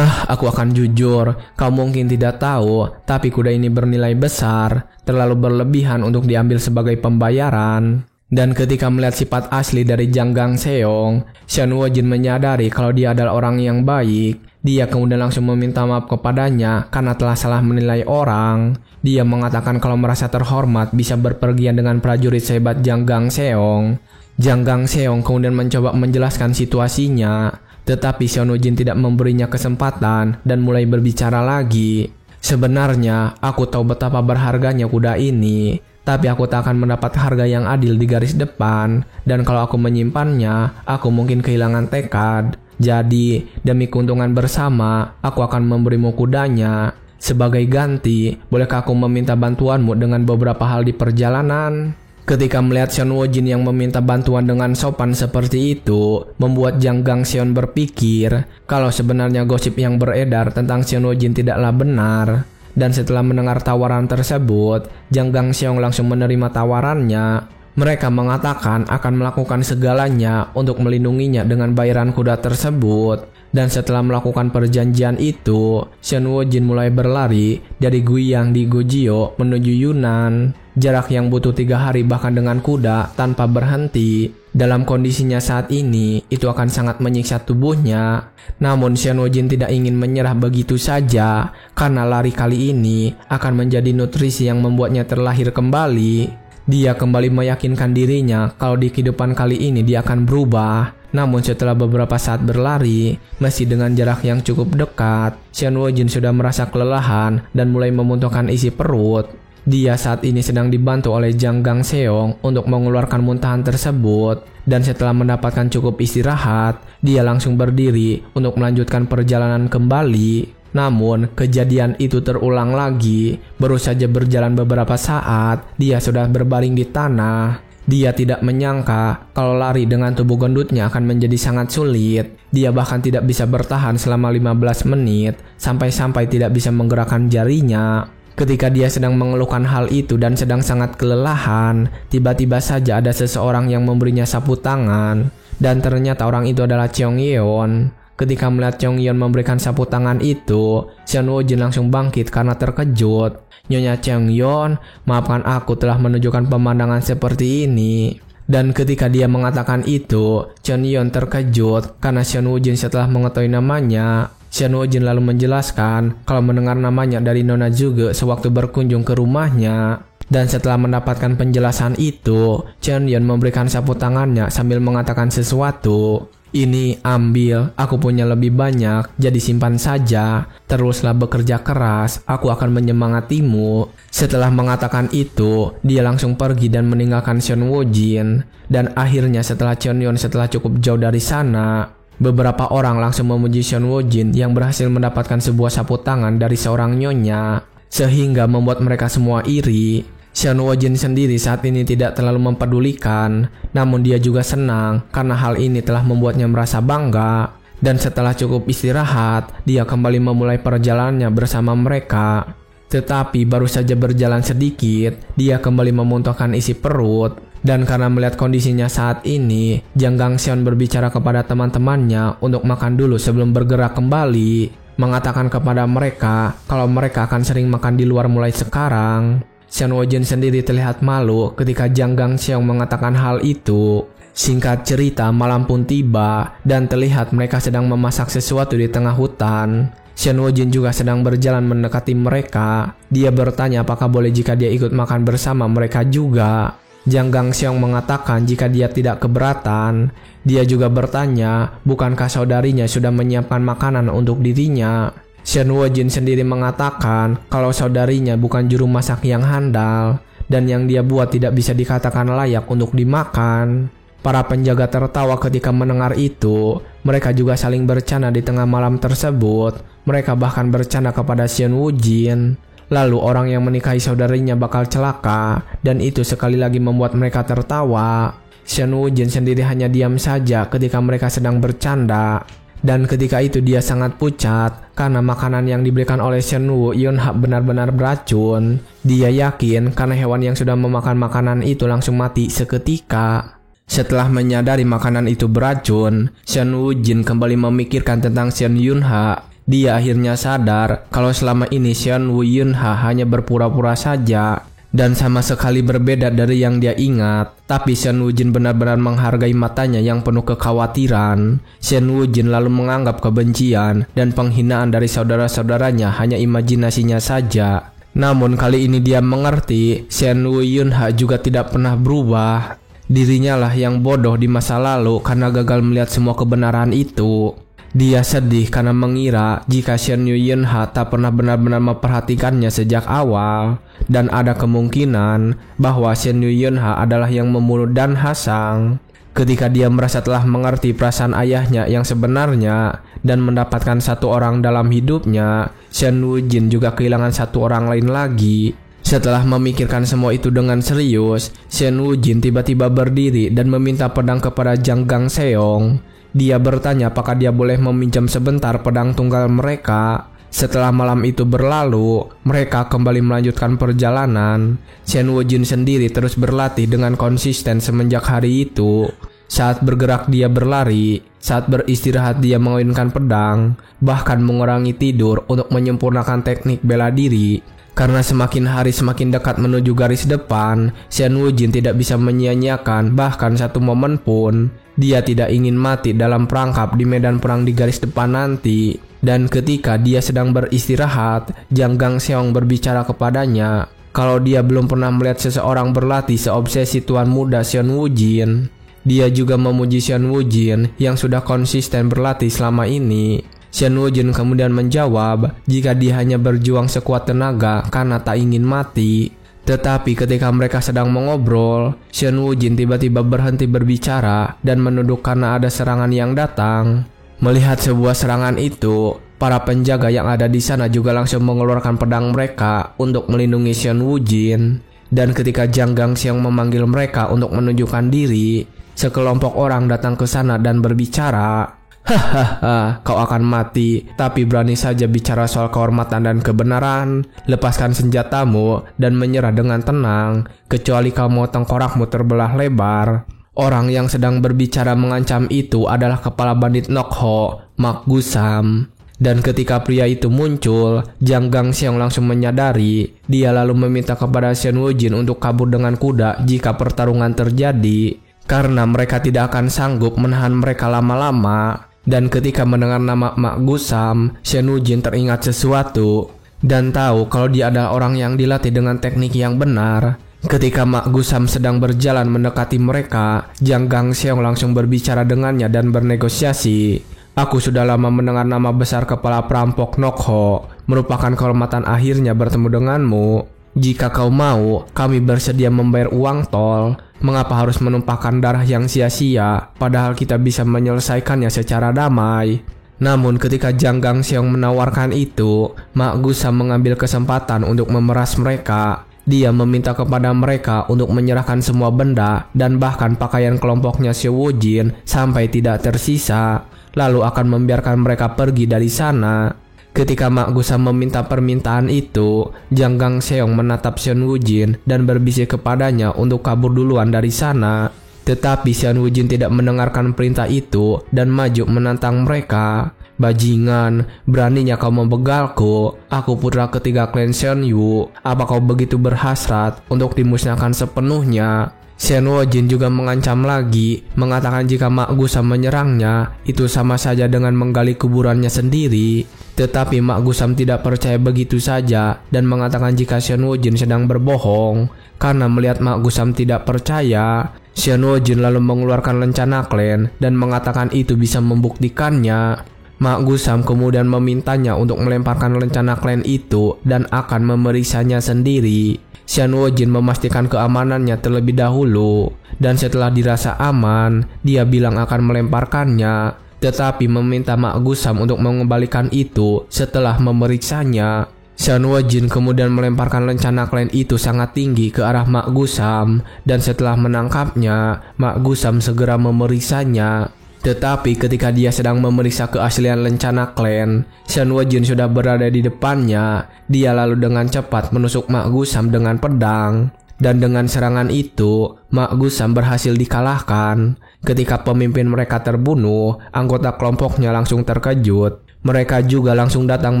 Aku akan jujur, kau mungkin tidak tahu, tapi kuda ini bernilai besar, terlalu berlebihan untuk diambil sebagai pembayaran. Dan ketika melihat sifat asli dari Jang Gangseong, Seon Woo-jin menyadari kalau dia adalah orang yang baik. Dia kemudian langsung meminta maaf kepadanya karena telah salah menilai orang. Dia mengatakan kalau merasa terhormat bisa berpergian dengan prajurit sehebat Jang Gangseong. Jang Gangseong kemudian mencoba menjelaskan situasinya, tetapi Seon Woo-jin tidak memberinya kesempatan dan mulai berbicara lagi. Sebenarnya, aku tahu betapa berharganya kuda ini, tapi aku tak akan mendapat harga yang adil di garis depan, dan kalau aku menyimpannya, aku mungkin kehilangan tekad. Jadi, demi keuntungan bersama, aku akan memberimu kudanya. Sebagai ganti, bolehkah aku meminta bantuanmu dengan beberapa hal di perjalanan? Ketika melihat Seon Woo-jin yang meminta bantuan dengan sopan seperti itu, membuat Jang Gangseong berpikir kalau sebenarnya gosip yang beredar tentang Seon Woo-jin tidaklah benar. Dan setelah mendengar tawaran tersebut, Jang Gangseong langsung menerima tawarannya. Mereka mengatakan akan melakukan segalanya untuk melindunginya dengan bayaran kuda tersebut. Dan setelah melakukan perjanjian itu, Seon Woo-jin mulai berlari dari Guiyang di Gujio menuju Yunnan. Jarak yang butuh 3 hari bahkan dengan kuda tanpa berhenti. Dalam kondisinya saat ini, itu akan sangat menyiksa tubuhnya. Namun Seon Woo-jin tidak ingin menyerah begitu saja, karena lari kali ini akan menjadi nutrisi yang membuatnya terlahir kembali. Dia kembali meyakinkan dirinya kalau di kehidupan kali ini dia akan berubah. Namun setelah beberapa saat berlari, meski dengan jarak yang cukup dekat, Seon Woo-jin sudah merasa kelelahan dan mulai memuntahkan isi perut. Dia saat ini sedang dibantu oleh Jang Gangseong untuk mengeluarkan muntahan tersebut. Dan setelah mendapatkan cukup istirahat, dia langsung berdiri untuk melanjutkan perjalanan kembali. Namun, kejadian itu terulang lagi. Baru saja berjalan beberapa saat, dia sudah berbaring di tanah. Dia tidak menyangka kalau lari dengan tubuh gendutnya akan menjadi sangat sulit. Dia bahkan tidak bisa bertahan selama 15 menit, sampai-sampai tidak bisa menggerakkan jarinya. Ketika dia sedang mengeluhkan hal itu dan sedang sangat kelelahan, tiba-tiba saja ada seseorang yang memberinya sapu tangan. Dan ternyata orang itu adalah Cheong Yeon. Ketika melihat Cheong Yeon memberikan sapu tangan itu, Seon Woo-jin langsung bangkit karena terkejut. Nyonya Cheong Yeon, maafkan aku telah menunjukkan pemandangan seperti ini. Dan ketika dia mengatakan itu, Cheong Yeon terkejut karena Seon Woo-jin setelah mengetahui namanya. Seon Woo-jin lalu menjelaskan kalau mendengar namanya dari Nona juga sewaktu berkunjung ke rumahnya. Dan setelah mendapatkan penjelasan itu, Cheong Yeon memberikan sapu tangannya sambil mengatakan sesuatu. Ini ambil, aku punya lebih banyak, jadi simpan saja. Teruslah bekerja keras, aku akan menyemangatimu. Setelah mengatakan itu, dia langsung pergi dan meninggalkan Seon Woo-jin. Dan akhirnya setelah Cheong Yeon setelah cukup jauh dari sana, beberapa orang langsung memuji Seon Woo-jin yang berhasil mendapatkan sebuah sapu tangan dari seorang nyonya, sehingga membuat mereka semua iri. Seon Woo-jin sendiri saat ini tidak terlalu mempedulikan, namun dia juga senang karena hal ini telah membuatnya merasa bangga. Dan setelah cukup istirahat, dia kembali memulai perjalanannya bersama mereka. Tetapi baru saja berjalan sedikit, dia kembali memuntahkan isi perut. Dan karena melihat kondisinya saat ini, Jang Gangseong berbicara kepada teman-temannya untuk makan dulu sebelum bergerak kembali. Mengatakan kepada mereka kalau mereka akan sering makan di luar mulai sekarang. Seon Woo-jin sendiri terlihat malu ketika Jang Gangseong mengatakan hal itu. Singkat cerita, malam pun tiba dan terlihat mereka sedang memasak sesuatu di tengah hutan. Seon Woo-jin juga sedang berjalan mendekati mereka. Dia bertanya apakah boleh jika dia ikut makan bersama mereka juga. Jang Gangseong mengatakan jika dia tidak keberatan. Dia juga bertanya, bukankah saudarinya sudah menyiapkan makanan untuk dirinya? Seon Woo-jin sendiri mengatakan kalau saudarinya bukan juru masak yang handal. dan yang dia buat tidak bisa dikatakan layak untuk dimakan. Para penjaga tertawa ketika mendengar itu. Mereka juga saling bercanda di tengah malam tersebut. Mereka bahkan bercanda kepada Xian Wujin. Lalu orang yang menikahi saudarinya bakal celaka, dan itu sekali lagi membuat mereka tertawa. Xian Wujin sendiri hanya diam saja ketika mereka sedang bercanda. Dan ketika itu dia sangat pucat karena makanan yang diberikan oleh Shen Wu Yunha benar-benar beracun. Dia yakin karena hewan yang sudah memakan makanan itu langsung mati seketika. Setelah menyadari makanan itu beracun, Shen Wujin kembali memikirkan tentang Shen Yunha. Dia akhirnya sadar kalau selama ini Shen Wu Yunha hanya berpura-pura saja dan sama sekali berbeda dari yang dia ingat. Tapi Shen Wujin benar-benar menghargai matanya yang penuh kekhawatiran. Shen Wujin lalu menganggap kebencian dan penghinaan dari saudara-saudaranya hanya imajinasinya saja. Namun kali ini dia mengerti Shen Wu Yunha juga tidak pernah berubah. Dirinya lah yang bodoh di masa lalu karena gagal melihat semua kebenaran itu. Dia sedih karena mengira jika Shen Wu Yunha tak pernah benar-benar memperhatikannya sejak awal. Dan ada kemungkinan bahwa Shen Wu Yunha adalah yang membunuh Dan Hasang. Ketika dia merasa telah mengerti perasaan ayahnya yang sebenarnya dan mendapatkan satu orang dalam hidupnya, Shen Wujin juga kehilangan satu orang lain lagi. Setelah memikirkan semua itu dengan serius, Shen Wujin tiba-tiba berdiri dan meminta pedang kepada Zhang Gangseong. Dia bertanya apakah dia boleh meminjam sebentar pedang tunggal mereka. Setelah malam itu berlalu, mereka kembali melanjutkan perjalanan. Shen Wujin sendiri terus berlatih dengan konsisten semenjak hari itu. Saat bergerak dia berlari, saat beristirahat dia mengaitkan pedang, bahkan mengurangi tidur untuk menyempurnakan teknik bela diri. Karena semakin hari semakin dekat menuju garis depan, Shen Wujin tidak bisa menyia-nyiakan bahkan satu momen pun. Dia tidak ingin mati dalam perangkap di medan perang di garis depan nanti. Dan ketika dia sedang beristirahat, Zhang Gangseong berbicara kepadanya kalau dia belum pernah melihat seseorang berlatih seobsesi tuan muda Shen Wujin. Dia juga memuji Shen Wujin yang sudah konsisten berlatih selama ini. Shen Wujin kemudian menjawab jika dia hanya berjuang sekuat tenaga karena tak ingin mati. Tetapi ketika mereka sedang mengobrol, Shen Wujin tiba-tiba berhenti berbicara dan menunduk karena ada serangan yang datang. Melihat sebuah serangan itu, para penjaga yang ada di sana juga langsung mengeluarkan pedang mereka untuk melindungi Shen Wujin. Dan ketika Zhang Gangseong memanggil mereka untuk menunjukkan diri, sekelompok orang datang ke sana dan berbicara, "Hahaha, kau akan mati, tapi berani saja bicara soal kehormatan dan kebenaran. Lepaskan senjatamu dan menyerah dengan tenang, kecuali kamu tengkorakmu terbelah lebar." Orang yang sedang berbicara mengancam itu adalah kepala bandit Nokho, Mak Gusam. Dan ketika pria itu muncul, Zhang Gangseong langsung menyadari. Dia lalu meminta kepada Shen Wujin untuk kabur dengan kuda jika pertarungan terjadi, karena mereka tidak akan sanggup menahan mereka lama-lama. Dan ketika mendengar nama Mak Gusam, Shen Wujin teringat sesuatu dan tahu kalau dia adalah orang yang dilatih dengan teknik yang benar. Ketika Mak Gusam sedang berjalan mendekati mereka, Zhang Gangseong langsung berbicara dengannya dan bernegosiasi. "Aku sudah lama mendengar nama besar kepala perampok Nokho. Merupakan kehormatan akhirnya bertemu denganmu. Jika kau mau, kami bersedia membayar uang tol. Mengapa harus menumpahkan darah yang sia-sia, padahal kita bisa menyelesaikannya secara damai?" Namun ketika Zhang Gangseong menawarkan itu, Mak Gusam mengambil kesempatan untuk memeras mereka. Dia meminta kepada mereka untuk menyerahkan semua benda dan bahkan pakaian kelompoknya Shen Wujin sampai tidak tersisa, lalu akan membiarkan mereka pergi dari sana. Ketika Mak Gusam meminta permintaan itu, Zhang Gangseong menatap Shen Wujin dan berbisik kepadanya untuk kabur duluan dari sana. Tetapi Shen Wujin tidak mendengarkan perintah itu dan maju menantang mereka. "Bajingan, beraninya kau membegalku. Aku putra ketiga klan Shen Yu. Apa kau begitu berhasrat untuk dimusnahkan sepenuhnya?" Shen Wujin juga mengancam lagi, mengatakan jika Mak Gusam menyerangnya, itu sama saja dengan menggali kuburannya sendiri. Tetapi Mak Gusam tidak percaya begitu saja dan mengatakan jika Shen Wujin sedang berbohong. Karena melihat Mak Gusam tidak percaya, Shen Wujin lalu mengeluarkan lencana klan dan mengatakan itu bisa membuktikannya. Mak Gusam kemudian memintanya untuk melemparkan lencana klan itu dan akan memeriksanya sendiri. Xian Wojin memastikan keamanannya terlebih dahulu, dan setelah dirasa aman, dia bilang akan melemparkannya, tetapi meminta Mak Gusam untuk mengembalikan itu setelah memeriksanya. Xian Wojin kemudian melemparkan lencana klan itu sangat tinggi ke arah Mak Gusam, dan setelah menangkapnya, Mak Gusam segera memeriksanya. Tetapi ketika dia sedang memeriksa keaslian lencana klan, Xian Wojin sudah berada di depannya. Dia lalu dengan cepat menusuk Mak Gusam dengan pedang. Dan dengan serangan itu, Mak Gusam berhasil dikalahkan. Ketika pemimpin mereka terbunuh, anggota kelompoknya langsung terkejut. Mereka juga langsung datang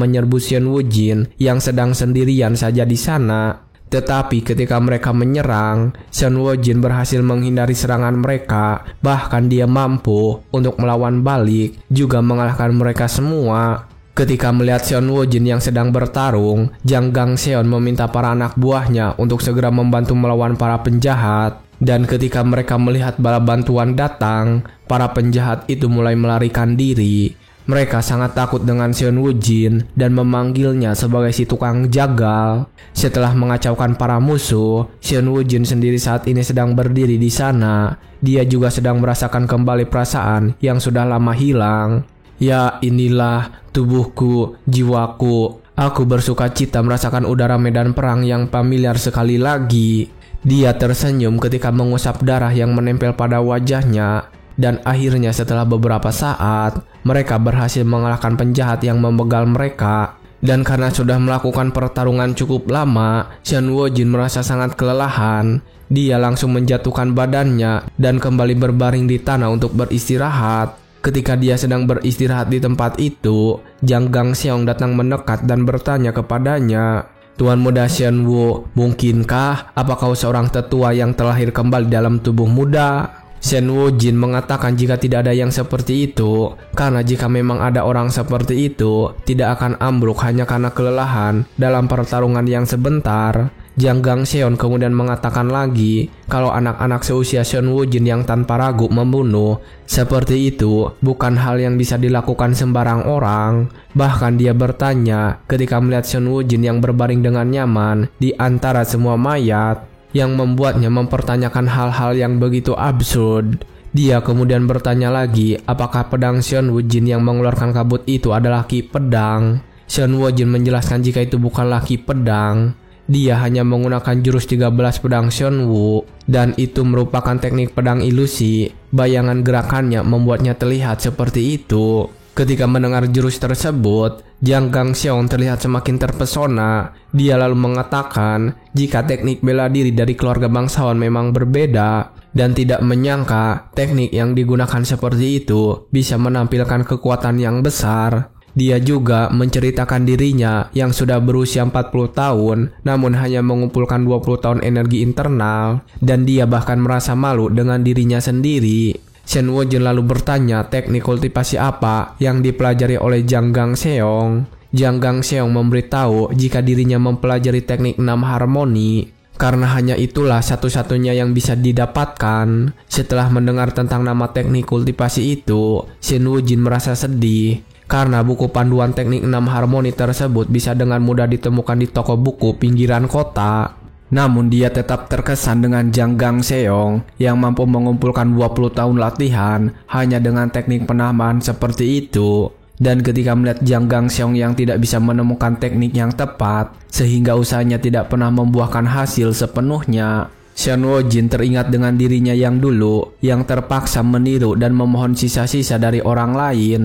menyerbu Xian Wojin yang sedang sendirian saja di sana. Tetapi ketika mereka menyerang, Xian Wojin berhasil menghindari serangan mereka. Bahkan dia mampu untuk melawan balik, juga mengalahkan mereka semua. Ketika melihat Xian Wojin yang sedang bertarung, Zhang Gangxeon meminta para anak buahnya untuk segera membantu melawan para penjahat. Dan ketika mereka melihat bala bantuan datang, para penjahat itu mulai melarikan diri. Mereka sangat takut dengan Xian Wojin dan memanggilnya sebagai si tukang jagal. Setelah mengacaukan para musuh, Xian Wojin sendiri saat ini sedang berdiri di sana. Dia juga sedang merasakan kembali perasaan yang sudah lama hilang. Ya, inilah tubuhku, jiwaku. Aku bersuka cita merasakan udara medan perang yang familiar sekali lagi. Dia tersenyum ketika mengusap darah yang menempel pada wajahnya. Dan akhirnya setelah beberapa saat, mereka berhasil mengalahkan penjahat yang membegal mereka. Dan karena sudah melakukan pertarungan cukup lama, Xian Wojin merasa sangat kelelahan. Dia langsung menjatuhkan badannya dan kembali berbaring di tanah untuk beristirahat. Ketika dia sedang beristirahat di tempat itu, Zhang Gangxeon datang mendekat dan bertanya kepadanya, "Tuan Muda Xian Wu, mungkinkah apa kau seorang tetua yang terlahir kembali dalam tubuh muda?" Xian Wojin mengatakan jika tidak ada yang seperti itu, karena jika memang ada orang seperti itu, tidak akan ambruk hanya karena kelelahan dalam pertarungan yang sebentar. Zhang Gangxeon kemudian mengatakan lagi, kalau anak-anak seusia Xian Wojin yang tanpa ragu membunuh, seperti itu bukan hal yang bisa dilakukan sembarang orang. Bahkan dia bertanya ketika melihat Xian Wojin yang berbaring dengan nyaman di antara semua mayat, yang membuatnya mempertanyakan hal-hal yang begitu absurd. Dia kemudian bertanya lagi, apakah pedang Xian Wojin yang mengeluarkan kabut itu adalah ki pedang. Xian Wojin menjelaskan jika itu bukanlah ki pedang. Dia hanya menggunakan jurus 13 pedang Xian Wu, dan itu merupakan teknik pedang ilusi. Bayangan gerakannya membuatnya terlihat seperti itu. Ketika mendengar jurus tersebut, Zhang Gangxeon terlihat semakin terpesona. Dia lalu mengatakan jika teknik bela diri dari keluarga bangsawan memang berbeda, dan tidak menyangka teknik yang digunakan seperti itu bisa menampilkan kekuatan yang besar. Dia juga menceritakan dirinya yang sudah berusia 40 tahun namun hanya mengumpulkan 20 tahun energi internal, dan dia bahkan merasa malu dengan dirinya sendiri. Xian Wojin lalu bertanya teknik kultivasi apa yang dipelajari oleh Zhang Gangxeon. Zhang Gangxeon memberitahu jika dirinya mempelajari teknik 6 harmoni, karena hanya itulah satu-satunya yang bisa didapatkan. Setelah mendengar tentang nama teknik kultivasi itu, Xian Wojin merasa sedih, karena buku panduan teknik 6 harmoni tersebut bisa dengan mudah ditemukan di toko buku pinggiran kota. Namun dia tetap terkesan dengan Zhang Gangxeon yang mampu mengumpulkan 20 tahun latihan hanya dengan teknik penambahan seperti itu. Dan ketika melihat Zhang Gangxeon yang tidak bisa menemukan teknik yang tepat, sehingga usahanya tidak pernah membuahkan hasil sepenuhnya, Xian Wojin teringat dengan dirinya yang dulu, yang terpaksa meniru dan memohon sisa-sisa dari orang lain.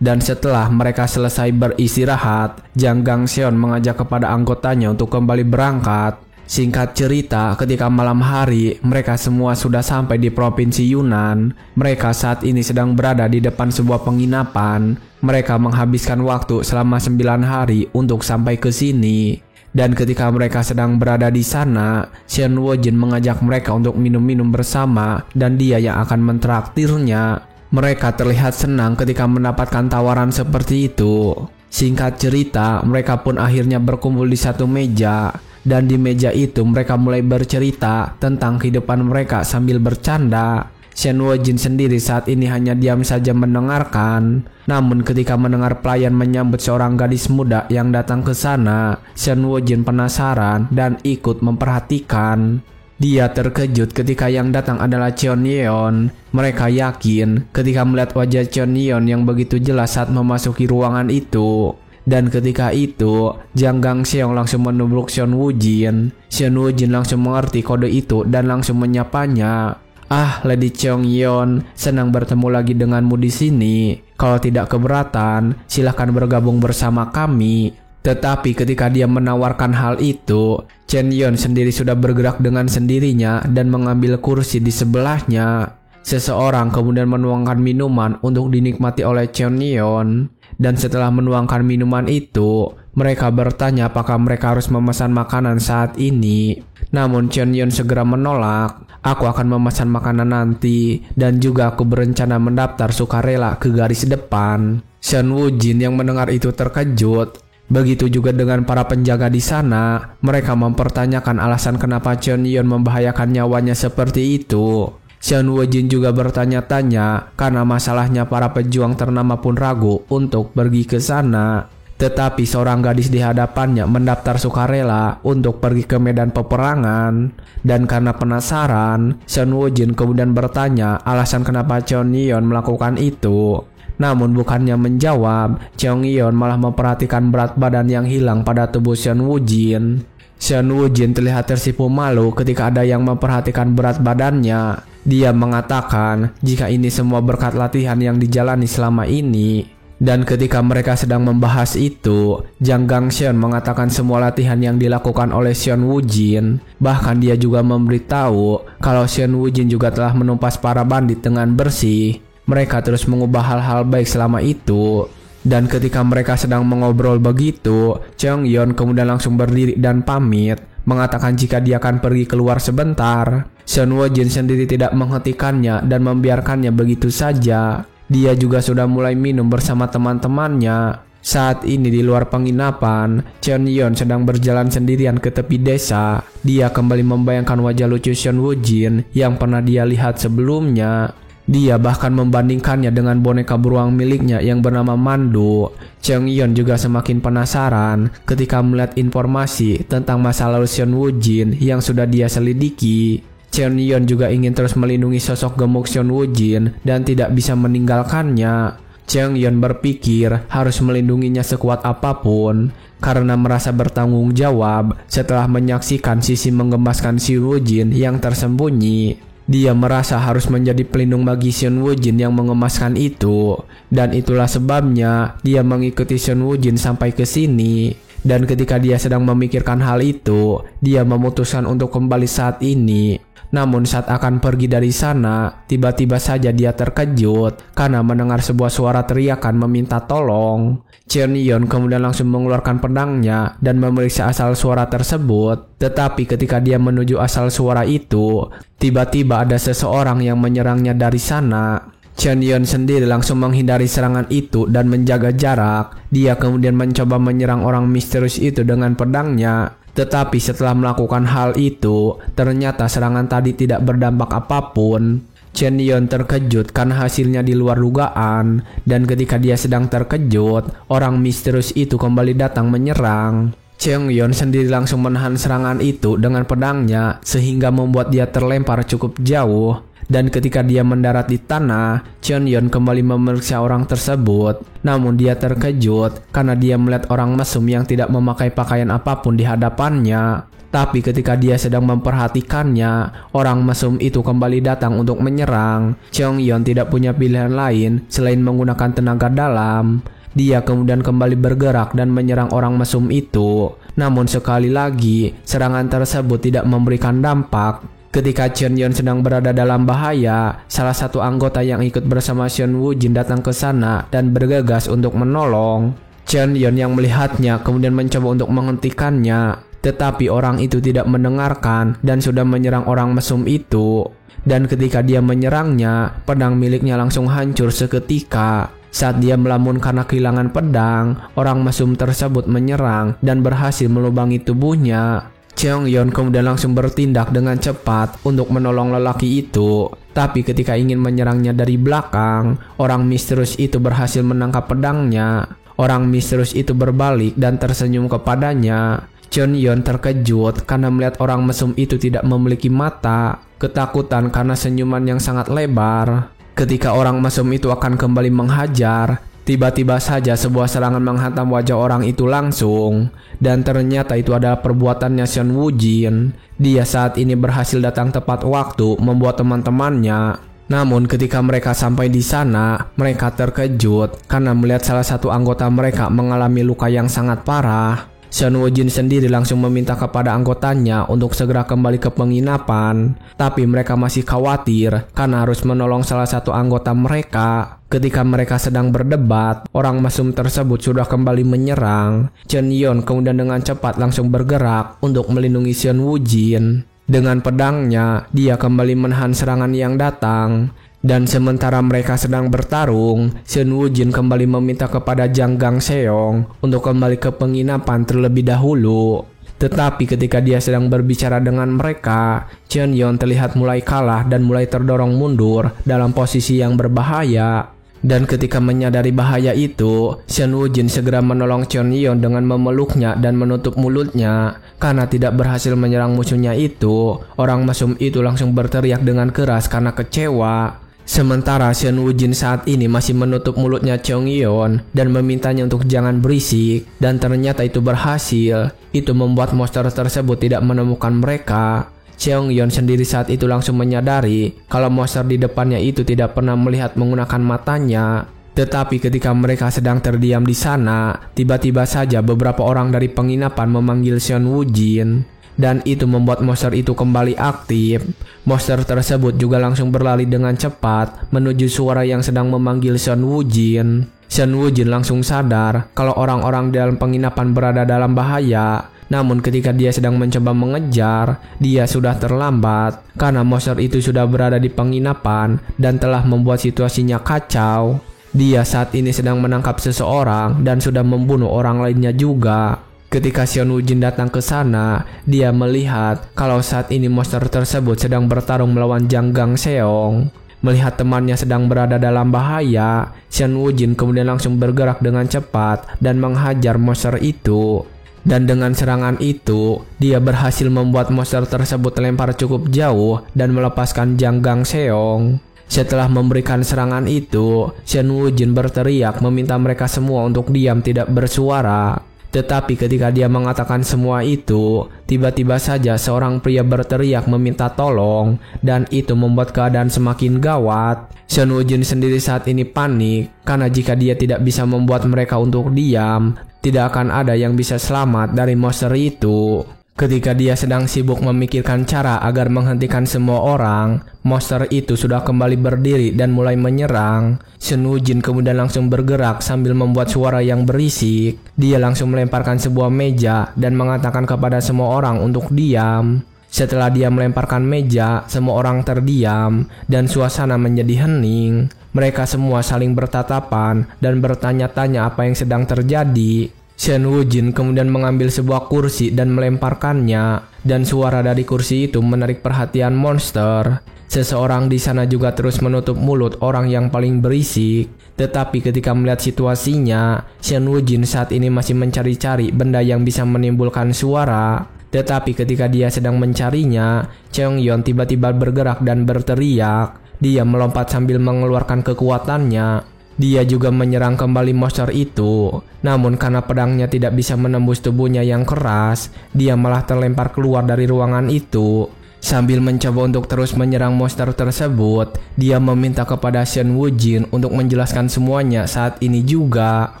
Dan setelah mereka selesai beristirahat, Zhang Gangxeon mengajak kepada anggotanya untuk kembali berangkat. Singkat cerita, ketika malam hari, mereka semua sudah sampai di Provinsi Yunnan. Mereka saat ini sedang berada di depan sebuah penginapan. Mereka menghabiskan waktu selama 9 hari untuk sampai ke sini. Dan ketika mereka sedang berada di sana, Xian Wojin mengajak mereka untuk minum-minum bersama dan dia yang akan mentraktirnya. Mereka terlihat senang ketika mendapatkan tawaran seperti itu. Singkat cerita, mereka pun akhirnya berkumpul di satu meja. Dan di meja itu mereka mulai bercerita tentang kehidupan mereka sambil bercanda. Shen Wujin sendiri saat ini hanya diam saja mendengarkan. Namun ketika mendengar pelayan menyambut seorang gadis muda yang datang ke sana, Shen Wujin penasaran dan ikut memperhatikan. Dia terkejut ketika yang datang adalah Cheon Yeon. Mereka yakin ketika melihat wajah Cheon Yeon yang begitu jelas saat memasuki ruangan itu. Dan ketika itu, Jang Gangseong langsung menubruk Shen Wujin. Shen Wujin langsung mengerti kode itu dan langsung menyapanya. "Ah, Lady Cheon Yeon, senang bertemu lagi denganmu di sini. Kalau tidak keberatan, silahkan bergabung bersama kami." Tetapi ketika dia menawarkan hal itu, Chen Yeon sendiri sudah bergerak dengan sendirinya dan mengambil kursi di sebelahnya. Seseorang kemudian menuangkan minuman untuk dinikmati oleh Chen Yeon. Dan setelah menuangkan minuman itu, mereka bertanya apakah mereka harus memesan makanan saat ini. Namun Chen Yeon segera menolak. "Aku akan memesan makanan nanti, dan juga aku berencana mendaftar sukarela ke garis depan." Shen Wujin yang mendengar itu terkejut. Begitu juga dengan para penjaga di sana. Mereka mempertanyakan alasan kenapa Chen Yeon membahayakan nyawanya seperti itu. Shen Wujin juga bertanya-tanya karena masalahnya para pejuang ternama pun ragu untuk pergi ke sana. Tetapi seorang gadis di hadapannya mendaftar sukarela untuk pergi ke medan peperangan. Dan karena penasaran, Shen Wujin kemudian bertanya alasan kenapa Cheon Yeon melakukan itu. Namun bukannya menjawab, Cheon Yeon malah memperhatikan berat badan yang hilang pada tubuh Shen Wujin. Shen Wujin terlihat tersipu malu ketika ada yang memperhatikan berat badannya. Dia mengatakan jika ini semua berkat latihan yang dijalani selama ini. Dan ketika mereka sedang membahas itu, Jang Gangseong mengatakan semua latihan yang dilakukan oleh Shen Wujin. Bahkan dia juga memberitahu kalau Shen Wujin juga telah menumpas para bandit dengan bersih. Mereka terus mengubah hal-hal baik selama itu. Dan ketika mereka sedang mengobrol begitu, Cheon Yeon kemudian langsung berdiri dan pamit, mengatakan jika dia akan pergi keluar sebentar. Shen Wujin sendiri tidak menghentikannya dan membiarkannya begitu saja. Dia juga sudah mulai minum bersama teman-temannya. Saat ini di luar penginapan, Cheon Yeon sedang berjalan sendirian ke tepi desa. Dia kembali membayangkan wajah lucu Shen Wujin yang pernah dia lihat sebelumnya. Dia bahkan membandingkannya dengan boneka beruang miliknya yang bernama Mandu. Cheon Yeon juga semakin penasaran ketika melihat informasi tentang masa lalu Shen Wujin yang sudah dia selidiki. Cheon Yeon juga ingin terus melindungi sosok gemuk Shen Wujin dan tidak bisa meninggalkannya. Cheon Yeon berpikir harus melindunginya sekuat apapun karena merasa bertanggung jawab setelah menyaksikan sisi menggemaskan Shen Wujin yang tersembunyi. Dia merasa harus menjadi pelindung bagi Shen Wujin yang mengemaskan itu. Dan itulah sebabnya dia mengikuti Shen Wujin sampai ke sini. Dan ketika dia sedang memikirkan hal itu, dia memutuskan untuk kembali saat ini. Namun saat akan pergi dari sana, tiba-tiba saja dia terkejut karena mendengar sebuah suara teriakan meminta tolong. Cheon Yeon kemudian langsung mengeluarkan pedangnya dan memeriksa asal suara tersebut. Tetapi ketika dia menuju asal suara itu, tiba-tiba ada seseorang yang menyerangnya dari sana. Cheon Yeon sendiri langsung menghindari serangan itu dan menjaga jarak. Dia kemudian mencoba menyerang orang misterius itu dengan pedangnya. Tetapi setelah melakukan hal itu, ternyata serangan tadi tidak berdampak apapun. Cheon Yeon terkejut karena hasilnya di luar dugaan. Dan ketika dia sedang terkejut, orang misterius itu kembali datang menyerang. Cheon Yeon sendiri langsung menahan serangan itu dengan pedangnya sehingga membuat dia terlempar cukup jauh. Dan ketika dia mendarat di tanah, Cheon Yeon kembali memeriksa orang tersebut. Namun dia terkejut karena dia melihat orang mesum yang tidak memakai pakaian apapun di hadapannya. Tapi ketika dia sedang memperhatikannya, orang mesum itu kembali datang untuk menyerang. Cheon Yeon tidak punya pilihan lain selain menggunakan tenaga dalam. Dia kemudian kembali bergerak dan menyerang orang mesum itu. Namun sekali lagi, serangan tersebut tidak memberikan dampak. Ketika Cheon Yeon sedang berada dalam bahaya, salah satu anggota yang ikut bersama Shen Wujin datang ke sana dan bergegas untuk menolong. Cheon Yeon yang melihatnya kemudian mencoba untuk menghentikannya, tetapi orang itu tidak mendengarkan dan sudah menyerang orang mesum itu. Dan ketika dia menyerangnya, pedang miliknya langsung hancur seketika. Saat dia melamun karena kehilangan pedang, orang mesum tersebut menyerang dan berhasil melubangi tubuhnya. Cheong Yeon kemudian langsung bertindak dengan cepat untuk menolong lelaki itu. Tapi ketika ingin menyerangnya dari belakang, orang misterius itu berhasil menangkap pedangnya. Orang misterius itu berbalik dan tersenyum kepadanya. Cheong Yeon terkejut karena melihat orang mesum itu tidak memiliki mata, ketakutan karena senyuman yang sangat lebar. Ketika orang mesum itu akan kembali menghajar, tiba-tiba saja sebuah serangan menghantam wajah orang itu langsung. Dan ternyata itu adalah perbuatannya Seon Woo-jin. Dia saat ini berhasil datang tepat waktu membuat teman-temannya. Namun ketika mereka sampai di sana, mereka terkejut karena melihat salah satu anggota mereka mengalami luka yang sangat parah. Seon Woo-jin sendiri langsung meminta kepada anggotanya untuk segera kembali ke penginapan. Tapi mereka masih khawatir karena harus menolong salah satu anggota mereka. Ketika mereka sedang berdebat, orang mesum tersebut sudah kembali menyerang. Cheong Yeon kemudian dengan cepat langsung bergerak untuk melindungi Seon Woo-jin. Dengan pedangnya, dia kembali menahan serangan yang datang. Dan sementara mereka sedang bertarung, Seon Woo-jin kembali meminta kepada Jang Gang-seong untuk kembali ke penginapan terlebih dahulu. Tetapi ketika dia sedang berbicara dengan mereka, Cheong Yeon terlihat mulai kalah dan mulai terdorong mundur dalam posisi yang berbahaya. Dan ketika menyadari bahaya itu, Seon Woo-jin segera menolong Cheong Yeon dengan memeluknya dan menutup mulutnya. Karena tidak berhasil menyerang musuhnya itu, orang mesum itu langsung berteriak dengan keras karena kecewa. Sementara Seon Woo-jin saat ini masih menutup mulutnya Cheong Yeon dan memintanya untuk jangan berisik, dan ternyata itu berhasil. Itu membuat monster tersebut tidak menemukan mereka. Cheong Yeon sendiri saat itu langsung menyadari kalau monster di depannya itu tidak pernah melihat menggunakan matanya. Tetapi ketika mereka sedang terdiam di sana, tiba-tiba saja beberapa orang dari penginapan memanggil Seon Woo-jin. Dan itu membuat monster itu kembali aktif. Monster tersebut juga langsung berlari dengan cepat menuju suara yang sedang memanggil Seon Woo-jin. Seon Woo-jin langsung sadar kalau orang-orang dalam penginapan berada dalam bahaya. Namun ketika dia sedang mencoba mengejar, dia sudah terlambat karena monster itu sudah berada di penginapan dan telah membuat situasinya kacau. Dia saat ini sedang menangkap seseorang dan sudah membunuh orang lainnya juga. Ketika Seon Woo-jin datang ke sana, dia melihat kalau saat ini monster tersebut sedang bertarung melawan Jang Gang-seong. Melihat temannya sedang berada dalam bahaya, Seon Woo-jin kemudian langsung bergerak dengan cepat dan menghajar monster itu. Dan dengan serangan itu, dia berhasil membuat monster tersebut terlempar cukup jauh dan melepaskan Jang Gang-seong. Setelah memberikan serangan itu, Seon Woo-jin berteriak meminta mereka semua untuk diam tidak bersuara. Tetapi ketika dia mengatakan semua itu, tiba-tiba saja seorang pria berteriak meminta tolong, dan itu membuat keadaan semakin gawat. Seon Woo-jin sendiri saat ini panik, karena jika dia tidak bisa membuat mereka untuk diam, tidak akan ada yang bisa selamat dari monster itu. Ketika dia sedang sibuk memikirkan cara agar menghentikan semua orang, monster itu sudah kembali berdiri dan mulai menyerang. Seon Woo-jin kemudian langsung bergerak sambil membuat suara yang berisik. Dia langsung melemparkan sebuah meja dan mengatakan kepada semua orang untuk diam. Setelah dia melemparkan meja, semua orang terdiam dan suasana menjadi hening. Mereka semua saling bertatapan dan bertanya-tanya apa yang sedang terjadi. Seon Woo-jin kemudian mengambil sebuah kursi dan melemparkannya, dan suara dari kursi itu menarik perhatian monster. Seseorang di sana juga terus menutup mulut orang yang paling berisik. Tetapi ketika melihat situasinya, Seon Woo-jin saat ini masih mencari-cari benda yang bisa menimbulkan suara. Tetapi ketika dia sedang mencarinya, Cheong Yeon tiba-tiba bergerak dan berteriak. Dia melompat sambil mengeluarkan kekuatannya. Dia juga menyerang kembali monster itu. Namun karena pedangnya tidak bisa menembus tubuhnya yang keras, dia malah terlempar keluar dari ruangan itu. Sambil mencoba untuk terus menyerang monster tersebut, dia meminta kepada Seon Woo-jin untuk menjelaskan semuanya saat ini juga.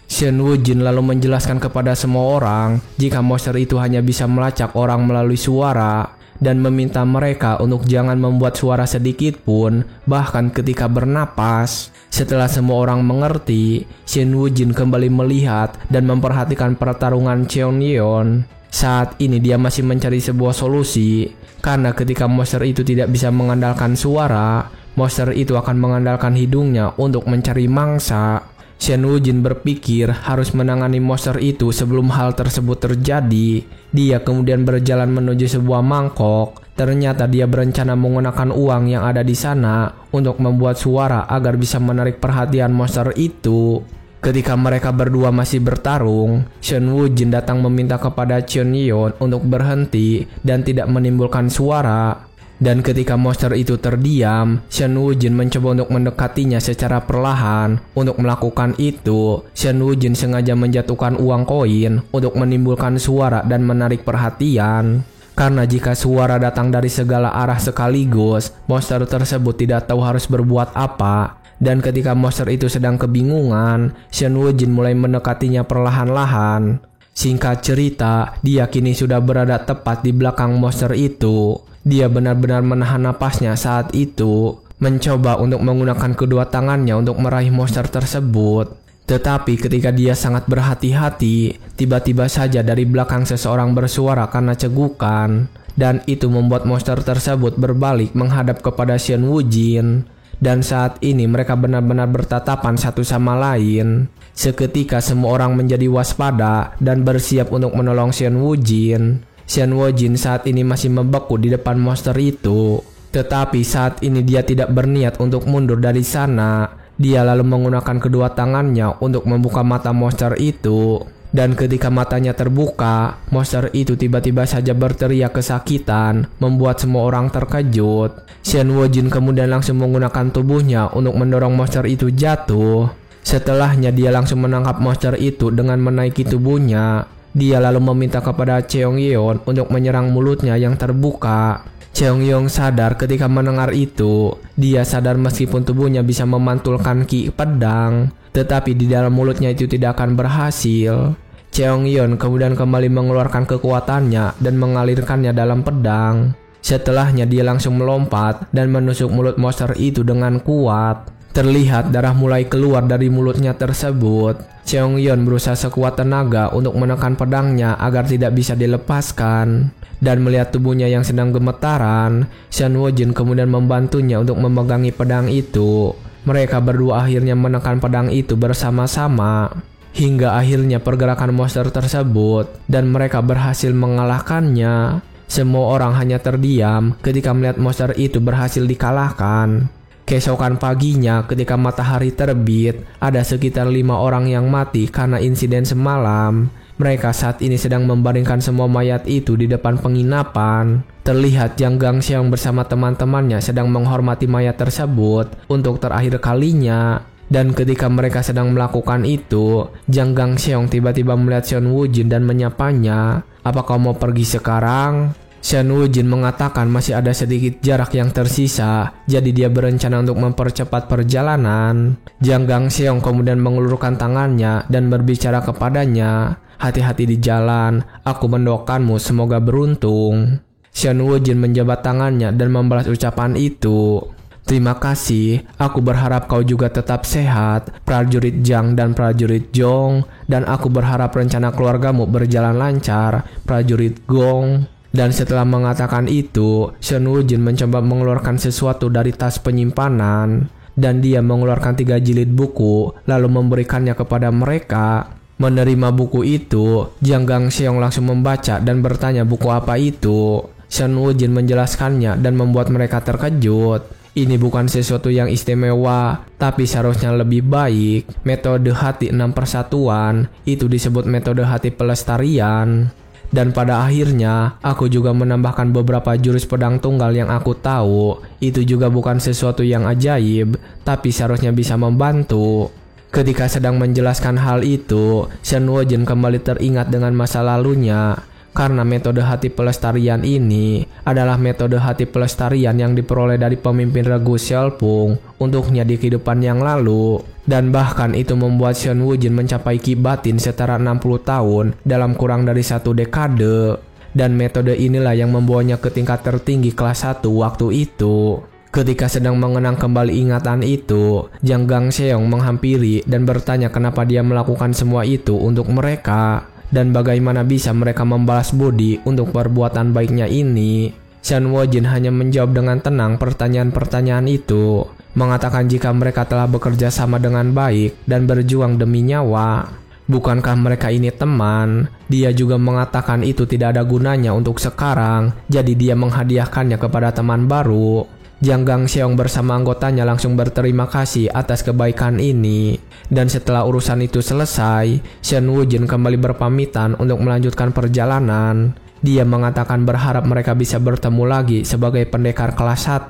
Seon Woo-jin lalu menjelaskan kepada semua orang jika monster itu hanya bisa melacak orang melalui suara, dan meminta mereka untuk jangan membuat suara sedikit pun, bahkan ketika bernapas. Setelah semua orang mengerti, Seon Woo-jin kembali melihat dan memperhatikan pertarungan Cheong Yeon. Saat ini dia masih mencari sebuah solusi, karena ketika monster itu tidak bisa mengandalkan suara, monster itu akan mengandalkan hidungnya untuk mencari mangsa. Shen Wujin berpikir harus menangani monster itu sebelum hal tersebut terjadi. Dia kemudian berjalan menuju sebuah mangkok. Ternyata dia berencana menggunakan uang yang ada di sana untuk membuat suara agar bisa menarik perhatian monster itu. Ketika mereka berdua masih bertarung, Shen Wujin datang meminta kepada Chen Yeon untuk berhenti dan tidak menimbulkan suara. Dan ketika monster itu terdiam, Shen Wujin mencoba untuk mendekatinya secara perlahan. Untuk melakukan itu, Shen Wujin sengaja menjatuhkan uang koin untuk menimbulkan suara dan menarik perhatian. Karena jika suara datang dari segala arah sekaligus, monster tersebut tidak tahu harus berbuat apa. Dan ketika monster itu sedang kebingungan, Shen Wujin mulai mendekatinya perlahan-lahan. Singkat cerita, dia kini sudah berada tepat di belakang monster itu. Dia benar-benar menahan napasnya saat itu, mencoba untuk menggunakan kedua tangannya untuk meraih monster tersebut. Tetapi ketika dia sangat berhati-hati, tiba-tiba saja dari belakang seseorang bersuara karena cegukan. Dan itu membuat monster tersebut berbalik menghadap kepada Shen Wujin. Dan saat ini mereka benar-benar bertatapan satu sama lain. Seketika semua orang menjadi waspada dan bersiap untuk menolong Shen Wujin. Shen Wujin saat ini masih membeku di depan monster itu. Tetapi saat ini dia tidak berniat untuk mundur dari sana. Dia lalu menggunakan kedua tangannya untuk membuka mata monster itu. Dan ketika matanya terbuka, monster itu tiba-tiba saja berteriak kesakitan, membuat semua orang terkejut. Shen Wujin kemudian langsung menggunakan tubuhnya untuk mendorong monster itu jatuh. Setelahnya dia langsung menangkap monster itu dengan menaiki tubuhnya. Dia lalu meminta kepada Cheong Yeon untuk menyerang mulutnya yang terbuka. Cheong Yeon sadar ketika mendengar itu. Dia sadar meskipun tubuhnya bisa memantulkan ki pedang, tetapi di dalam mulutnya itu tidak akan berhasil. Cheong Yeon kemudian kembali mengeluarkan kekuatannya dan mengalirkannya dalam pedang. Setelahnya dia langsung melompat dan menusuk mulut monster itu dengan kuat. Terlihat darah mulai keluar dari mulutnya tersebut. Cheong Yeon berusaha sekuat tenaga untuk menekan pedangnya agar tidak bisa dilepaskan. Dan melihat tubuhnya yang sedang gemetaran, Shen Wujin kemudian membantunya untuk memegangi pedang itu. Mereka berdua akhirnya menekan pedang itu bersama-sama. Hingga akhirnya pergerakan monster tersebut dan mereka berhasil mengalahkannya. Semua orang hanya terdiam ketika melihat monster itu berhasil dikalahkan. Keesokan paginya ketika matahari terbit, ada sekitar 5 orang yang mati karena insiden semalam. Mereka saat ini sedang membaringkan semua mayat itu di depan penginapan. Terlihat Yang Gangseong bersama teman-temannya sedang menghormati mayat tersebut untuk terakhir kalinya. Dan ketika mereka sedang melakukan itu, Yang Gangseong tiba-tiba melihat Shen Wujin dan menyapanya. "Apa kau mau pergi sekarang?" Shen Wujin mengatakan masih ada sedikit jarak yang tersisa, jadi dia berencana untuk mempercepat perjalanan. Yang Gangseong kemudian mengulurkan tangannya dan berbicara kepadanya, "Hati-hati di jalan, aku mendoakanmu semoga beruntung." Shen Wujin menjabat tangannya dan membalas ucapan itu. "Terima kasih, aku berharap kau juga tetap sehat, prajurit Zhang dan prajurit Zhong, dan aku berharap rencana keluargamu berjalan lancar, prajurit Gong." Dan setelah mengatakan itu, Shen Wujin mencoba mengeluarkan sesuatu dari tas penyimpanan. Dan dia mengeluarkan 3 jilid buku, lalu memberikannya kepada mereka. Menerima buku itu, Yang Gangseong langsung membaca dan bertanya buku apa itu. Shen Wujin menjelaskannya dan membuat mereka terkejut. Ini bukan sesuatu yang istimewa, tapi seharusnya lebih baik. Metode hati 6 persatuan, itu disebut metode hati pelestarian. Dan pada akhirnya, aku juga menambahkan beberapa jurus pedang tunggal yang aku tahu. Itu juga bukan sesuatu yang ajaib, tapi seharusnya bisa membantu. Ketika sedang menjelaskan hal itu, Shen Wujin kembali teringat dengan masa lalunya. Karena metode hati pelestarian ini adalah metode hati pelestarian yang diperoleh dari pemimpin regu Xiaopung untuknya di kehidupan yang lalu. Dan bahkan itu membuat Shen Wujin mencapai ki batin setara 60 tahun dalam kurang dari 1 dekade. Dan metode inilah yang membawanya ke tingkat tertinggi kelas 1 waktu itu. Ketika sedang mengenang kembali ingatan itu, Yang Gangseong menghampiri dan bertanya kenapa dia melakukan semua itu untuk mereka. Dan bagaimana bisa mereka membalas budi untuk perbuatan baiknya ini. Shen Wujin hanya menjawab dengan tenang pertanyaan-pertanyaan itu. mengatakan jika mereka telah bekerja sama dengan baik dan berjuang demi nyawa. Bukankah mereka ini teman? Dia juga mengatakan itu tidak ada gunanya untuk sekarang, jadi dia menghadiahkannya kepada teman baru. Jang Gangseong bersama anggotanya langsung berterima kasih atas kebaikan ini. Dan setelah urusan itu selesai, Shen Wujin kembali berpamitan untuk melanjutkan perjalanan. Dia mengatakan berharap mereka bisa bertemu lagi sebagai pendekar kelas 1.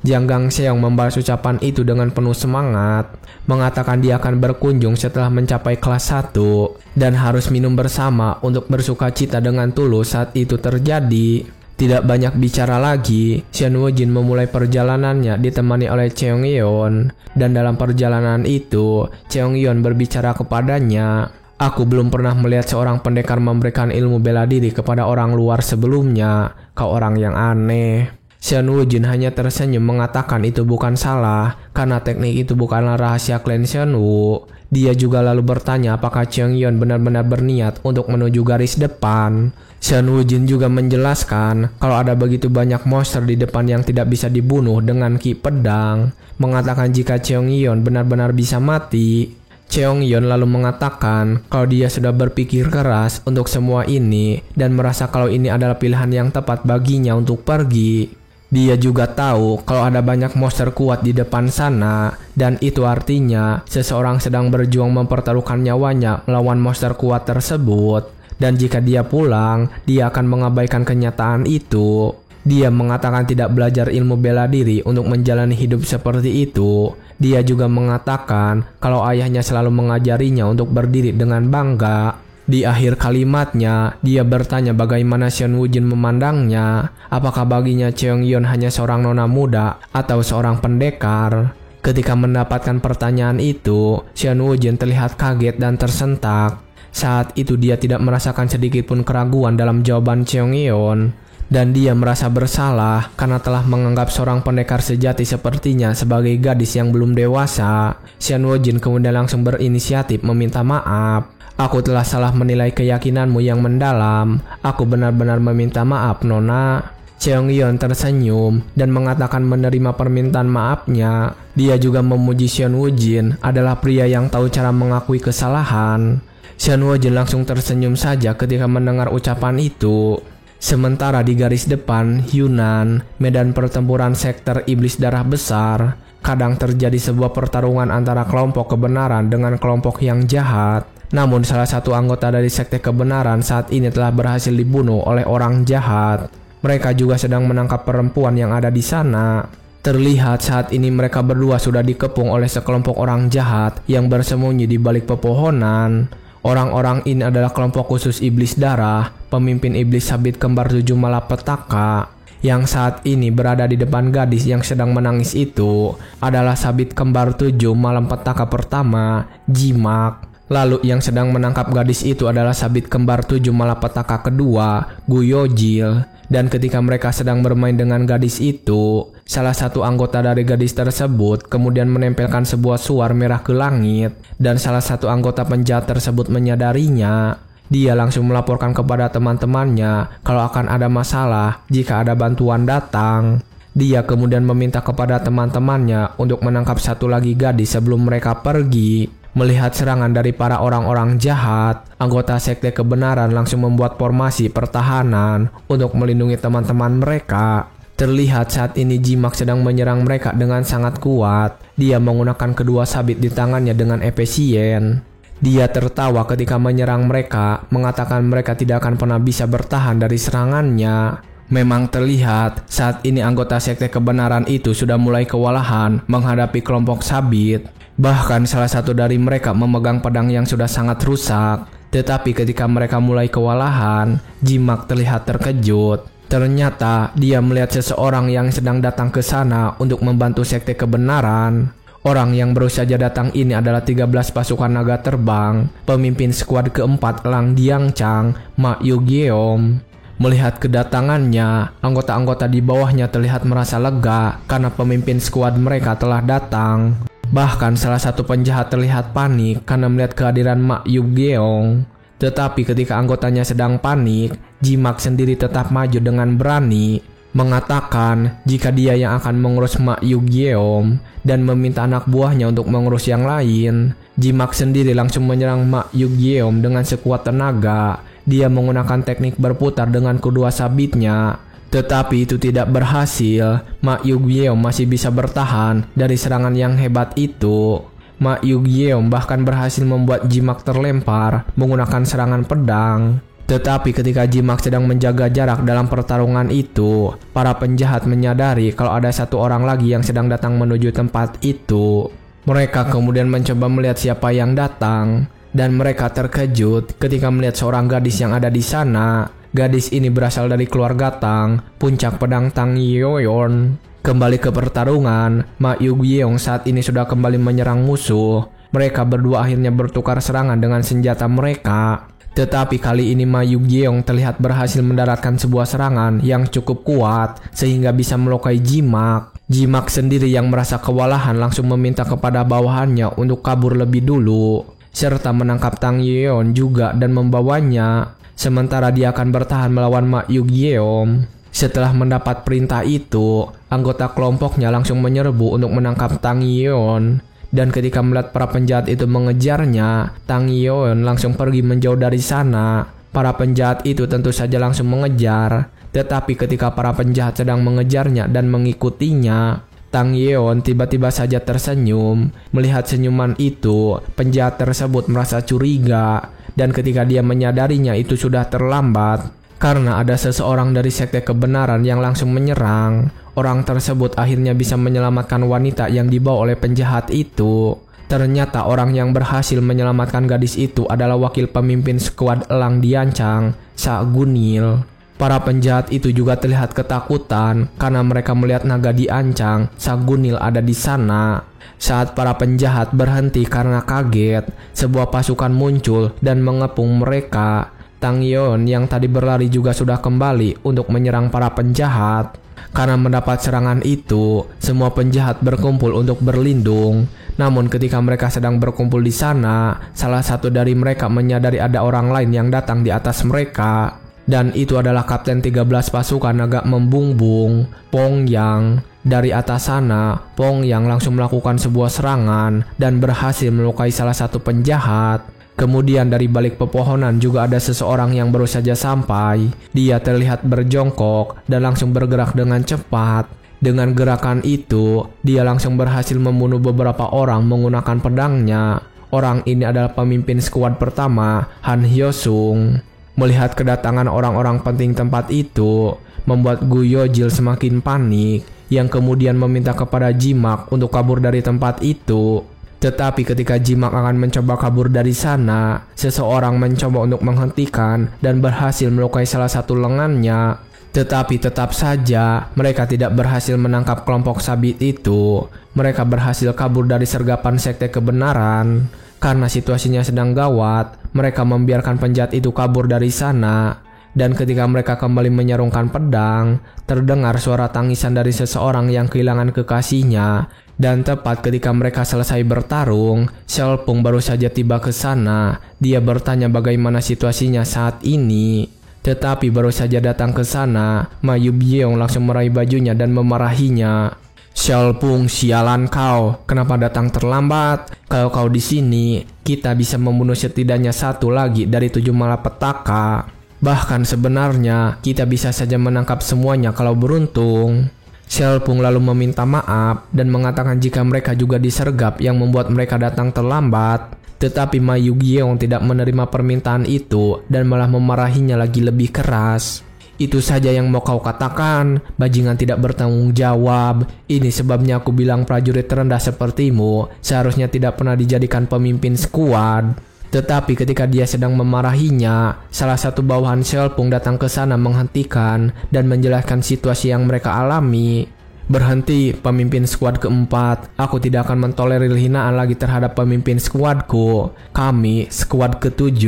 Jang Gangseong membalas ucapan itu dengan penuh semangat, mengatakan dia akan berkunjung setelah mencapai kelas 1 dan harus minum bersama untuk bersuka cita dengan tulus saat itu terjadi. Tidak banyak bicara lagi, Shen Wujin memulai perjalanannya ditemani oleh Cheong Yeon, dan dalam perjalanan itu, Cheong Yeon berbicara kepadanya. Aku belum pernah melihat seorang pendekar memberikan ilmu bela diri kepada orang luar sebelumnya. Kau orang yang aneh. Shen Wujin hanya tersenyum mengatakan itu bukan salah, karena teknik itu bukanlah rahasia klan Shenwu. Dia juga lalu bertanya apakah Cheong Yeon benar-benar berniat untuk menuju garis depan. Shen Wujin juga menjelaskan kalau ada begitu banyak monster di depan yang tidak bisa dibunuh dengan ki pedang, mengatakan jika Cheong Yeon benar-benar bisa mati. Cheong Yeon lalu mengatakan kalau dia sudah berpikir keras untuk semua ini dan merasa kalau ini adalah pilihan yang tepat baginya untuk pergi. Dia juga tahu kalau ada banyak monster kuat di depan sana, dan itu artinya seseorang sedang berjuang mempertaruhkan nyawanya melawan monster kuat tersebut. Dan jika dia pulang, dia akan mengabaikan kenyataan itu. Dia mengatakan tidak belajar ilmu bela diri untuk menjalani hidup seperti itu. Dia juga mengatakan kalau ayahnya selalu mengajarinya untuk berdiri dengan bangga. Di akhir kalimatnya, dia bertanya bagaimana Shen Wujin memandangnya. Apakah baginya Cheong Yeon hanya seorang nona muda atau seorang pendekar? Ketika mendapatkan pertanyaan itu, Shen Wujin terlihat kaget dan tersentak. Saat itu dia tidak merasakan sedikit pun keraguan dalam jawaban Cheong Yeon. Dan dia merasa bersalah karena telah menganggap seorang pendekar sejati sepertinya sebagai gadis yang belum dewasa. Shen Wujin kemudian langsung berinisiatif meminta maaf. Aku telah salah menilai keyakinanmu yang mendalam. Aku benar-benar meminta maaf, Nona. Cheong Yeon tersenyum dan mengatakan menerima permintaan maafnya. Dia juga memuji Shen Wujin adalah pria yang tahu cara mengakui kesalahan. Shen Wujin langsung tersenyum saja ketika mendengar ucapan itu. Sementara di garis depan, Yunnan, medan pertempuran sektor iblis darah besar, kadang terjadi sebuah pertarungan antara kelompok kebenaran dengan kelompok yang jahat. Namun salah satu anggota dari sekte kebenaran saat ini telah berhasil dibunuh oleh orang jahat. Mereka juga sedang menangkap perempuan yang ada di sana. Terlihat saat ini mereka berdua sudah dikepung oleh sekelompok orang jahat yang bersembunyi di balik pepohonan. Orang-orang ini adalah kelompok khusus iblis darah, pemimpin iblis sabit kembar 7 malapetaka. Yang saat ini berada di depan gadis yang sedang menangis itu adalah sabit kembar 7 malapetaka pertama, Jimak. Lalu yang sedang menangkap gadis itu adalah sabit kembar 7 malapetaka kedua, Guyojil. Dan ketika mereka sedang bermain dengan gadis itu, salah satu anggota dari gadis tersebut kemudian menempelkan sebuah suar merah ke langit. Dan salah satu anggota penjahat tersebut menyadarinya. Dia langsung melaporkan kepada teman-temannya kalau akan ada masalah jika ada bantuan datang. Dia kemudian meminta kepada teman-temannya untuk menangkap satu lagi gadis sebelum mereka pergi. Melihat serangan dari para orang-orang jahat, anggota sekte kebenaran langsung membuat formasi pertahanan untuk melindungi teman-teman mereka. Terlihat saat ini Jimak sedang menyerang mereka dengan sangat kuat. Dia menggunakan kedua sabit di tangannya dengan efisien. Dia tertawa ketika menyerang mereka, mengatakan mereka tidak akan pernah bisa bertahan dari serangannya. Memang terlihat saat ini anggota sekte kebenaran itu sudah mulai kewalahan menghadapi kelompok sabit. Bahkan salah satu dari mereka memegang pedang yang sudah sangat rusak. Tetapi ketika mereka mulai kewalahan, Jimak terlihat terkejut. Ternyata dia melihat seseorang yang sedang datang ke sana untuk membantu sekte kebenaran. Orang yang baru saja datang ini adalah 13 pasukan naga terbang, pemimpin skuad keempat Lang Diangchang, Ma Yugyeom. Melihat kedatangannya, anggota-anggota di bawahnya terlihat merasa lega karena pemimpin skuad mereka telah datang. Bahkan salah satu penjahat terlihat panik karena melihat kehadiran Mak Yugyeong. Tetapi ketika anggotanya sedang panik, Jimak sendiri tetap maju dengan berani. mengatakan jika dia yang akan mengurus Ma Yugyeom dan meminta anak buahnya untuk mengurus yang lain. Jimak sendiri langsung menyerang Ma Yugyeom dengan sekuat tenaga. Dia menggunakan teknik berputar dengan kedua sabitnya. Tetapi itu tidak berhasil. Ma Yugyeom masih bisa bertahan dari serangan yang hebat itu. Ma Yugyeom bahkan berhasil membuat Jimak terlempar menggunakan serangan pedang. Tetapi ketika Jimak sedang menjaga jarak dalam pertarungan itu, para penjahat menyadari kalau ada satu orang lagi yang sedang datang menuju tempat itu. Mereka kemudian mencoba melihat siapa yang datang, dan mereka terkejut ketika melihat seorang gadis yang ada di sana. Gadis ini berasal dari keluarga Tang, puncak pedang Tang Yeon. Kembali ke pertarungan, Ma Yugyeom saat ini sudah kembali menyerang musuh. Mereka berdua akhirnya bertukar serangan dengan senjata mereka. Tetapi kali ini Ma Yugyeom terlihat berhasil mendaratkan sebuah serangan yang cukup kuat sehingga bisa melukai Jimak. Jimak sendiri yang merasa kewalahan langsung meminta kepada bawahannya untuk kabur lebih dulu, serta menangkap Tang Yeon juga dan membawanya. Sementara dia akan bertahan melawan Ma Yugyeom. Setelah mendapat perintah itu, anggota kelompoknya langsung menyerbu untuk menangkap Tang Yeon. Dan ketika melihat para penjahat itu mengejarnya, Tang Yeon langsung pergi menjauh dari sana. Para penjahat itu tentu saja langsung mengejar. Tetapi ketika para penjahat sedang mengejarnya dan mengikutinya, Tang Yeon tiba-tiba saja tersenyum. Melihat senyuman itu, penjahat tersebut merasa curiga. Dan ketika dia menyadarinya itu sudah terlambat. Karena ada seseorang dari sekte kebenaran yang langsung menyerang. Orang tersebut akhirnya bisa menyelamatkan wanita yang dibawa oleh penjahat itu. Ternyata orang yang berhasil menyelamatkan gadis itu adalah wakil pemimpin skuad elang diancang, Sagunil. Para penjahat itu juga terlihat ketakutan karena mereka melihat naga diancang, Sagunil ada di sana. Saat para penjahat berhenti karena kaget, sebuah pasukan muncul dan mengepung mereka. Tang Yeon yang tadi berlari juga sudah kembali untuk menyerang para penjahat. Karena mendapat serangan itu, semua penjahat berkumpul untuk berlindung. Namun ketika mereka sedang berkumpul di sana, salah satu dari mereka menyadari ada orang lain yang datang di atas mereka. Dan itu adalah Kapten 13 pasukan naga membungbung, Pong Yang. Dari atas sana, Pong Yang langsung melakukan sebuah serangan dan berhasil melukai salah satu penjahat. Kemudian dari balik pepohonan juga ada seseorang yang baru saja sampai. Dia terlihat berjongkok dan langsung bergerak dengan cepat. Dengan gerakan itu, dia langsung berhasil membunuh beberapa orang menggunakan pedangnya. Orang ini adalah pemimpin skuad pertama, Han Hyosung. Melihat kedatangan orang-orang penting tempat itu, membuat Gu Yojil semakin panik, yang kemudian meminta kepada Jimak untuk kabur dari tempat itu. Tetapi ketika Jimak akan mencoba kabur dari sana, seseorang mencoba untuk menghentikan dan berhasil melukai salah satu lengannya. Tetapi tetap saja mereka tidak berhasil menangkap kelompok sabit itu. Mereka berhasil kabur dari sergapan sekte kebenaran. Karena situasinya sedang gawat, mereka membiarkan penjahat itu kabur dari sana. Dan ketika mereka kembali menyerungkan pedang, terdengar suara tangisan dari seseorang yang kehilangan kekasihnya. Dan tepat ketika mereka selesai bertarung, Shelpung baru saja tiba ke sana. Dia bertanya bagaimana situasinya saat ini. Tetapi baru saja datang ke sana, Ma Yugyeom langsung meraih bajunya dan memarahinya. Shelpung, sialan kau, kenapa datang terlambat? Kalau kau di sini, kita bisa membunuh setidaknya satu lagi dari 7 malapetaka. Bahkan sebenarnya kita bisa saja menangkap semuanya kalau beruntung. Shelpung lalu meminta maaf dan mengatakan jika mereka juga disergap yang membuat mereka datang terlambat. Tetapi Ma Yugyeom tidak menerima permintaan itu dan malah memarahinya lagi lebih keras. Itu saja yang mau kau katakan, bajingan tidak bertanggung jawab. Ini sebabnya aku bilang prajurit terendah sepertimu seharusnya tidak pernah dijadikan pemimpin skuad. Tetapi ketika dia sedang memarahinya, salah satu bawahan Shelpung datang ke sana menghentikan dan menjelaskan situasi yang mereka alami. Berhenti, pemimpin skuad keempat. Aku tidak akan mentolerir hinaan lagi terhadap pemimpin skuadku. Kami, skuad ke-7,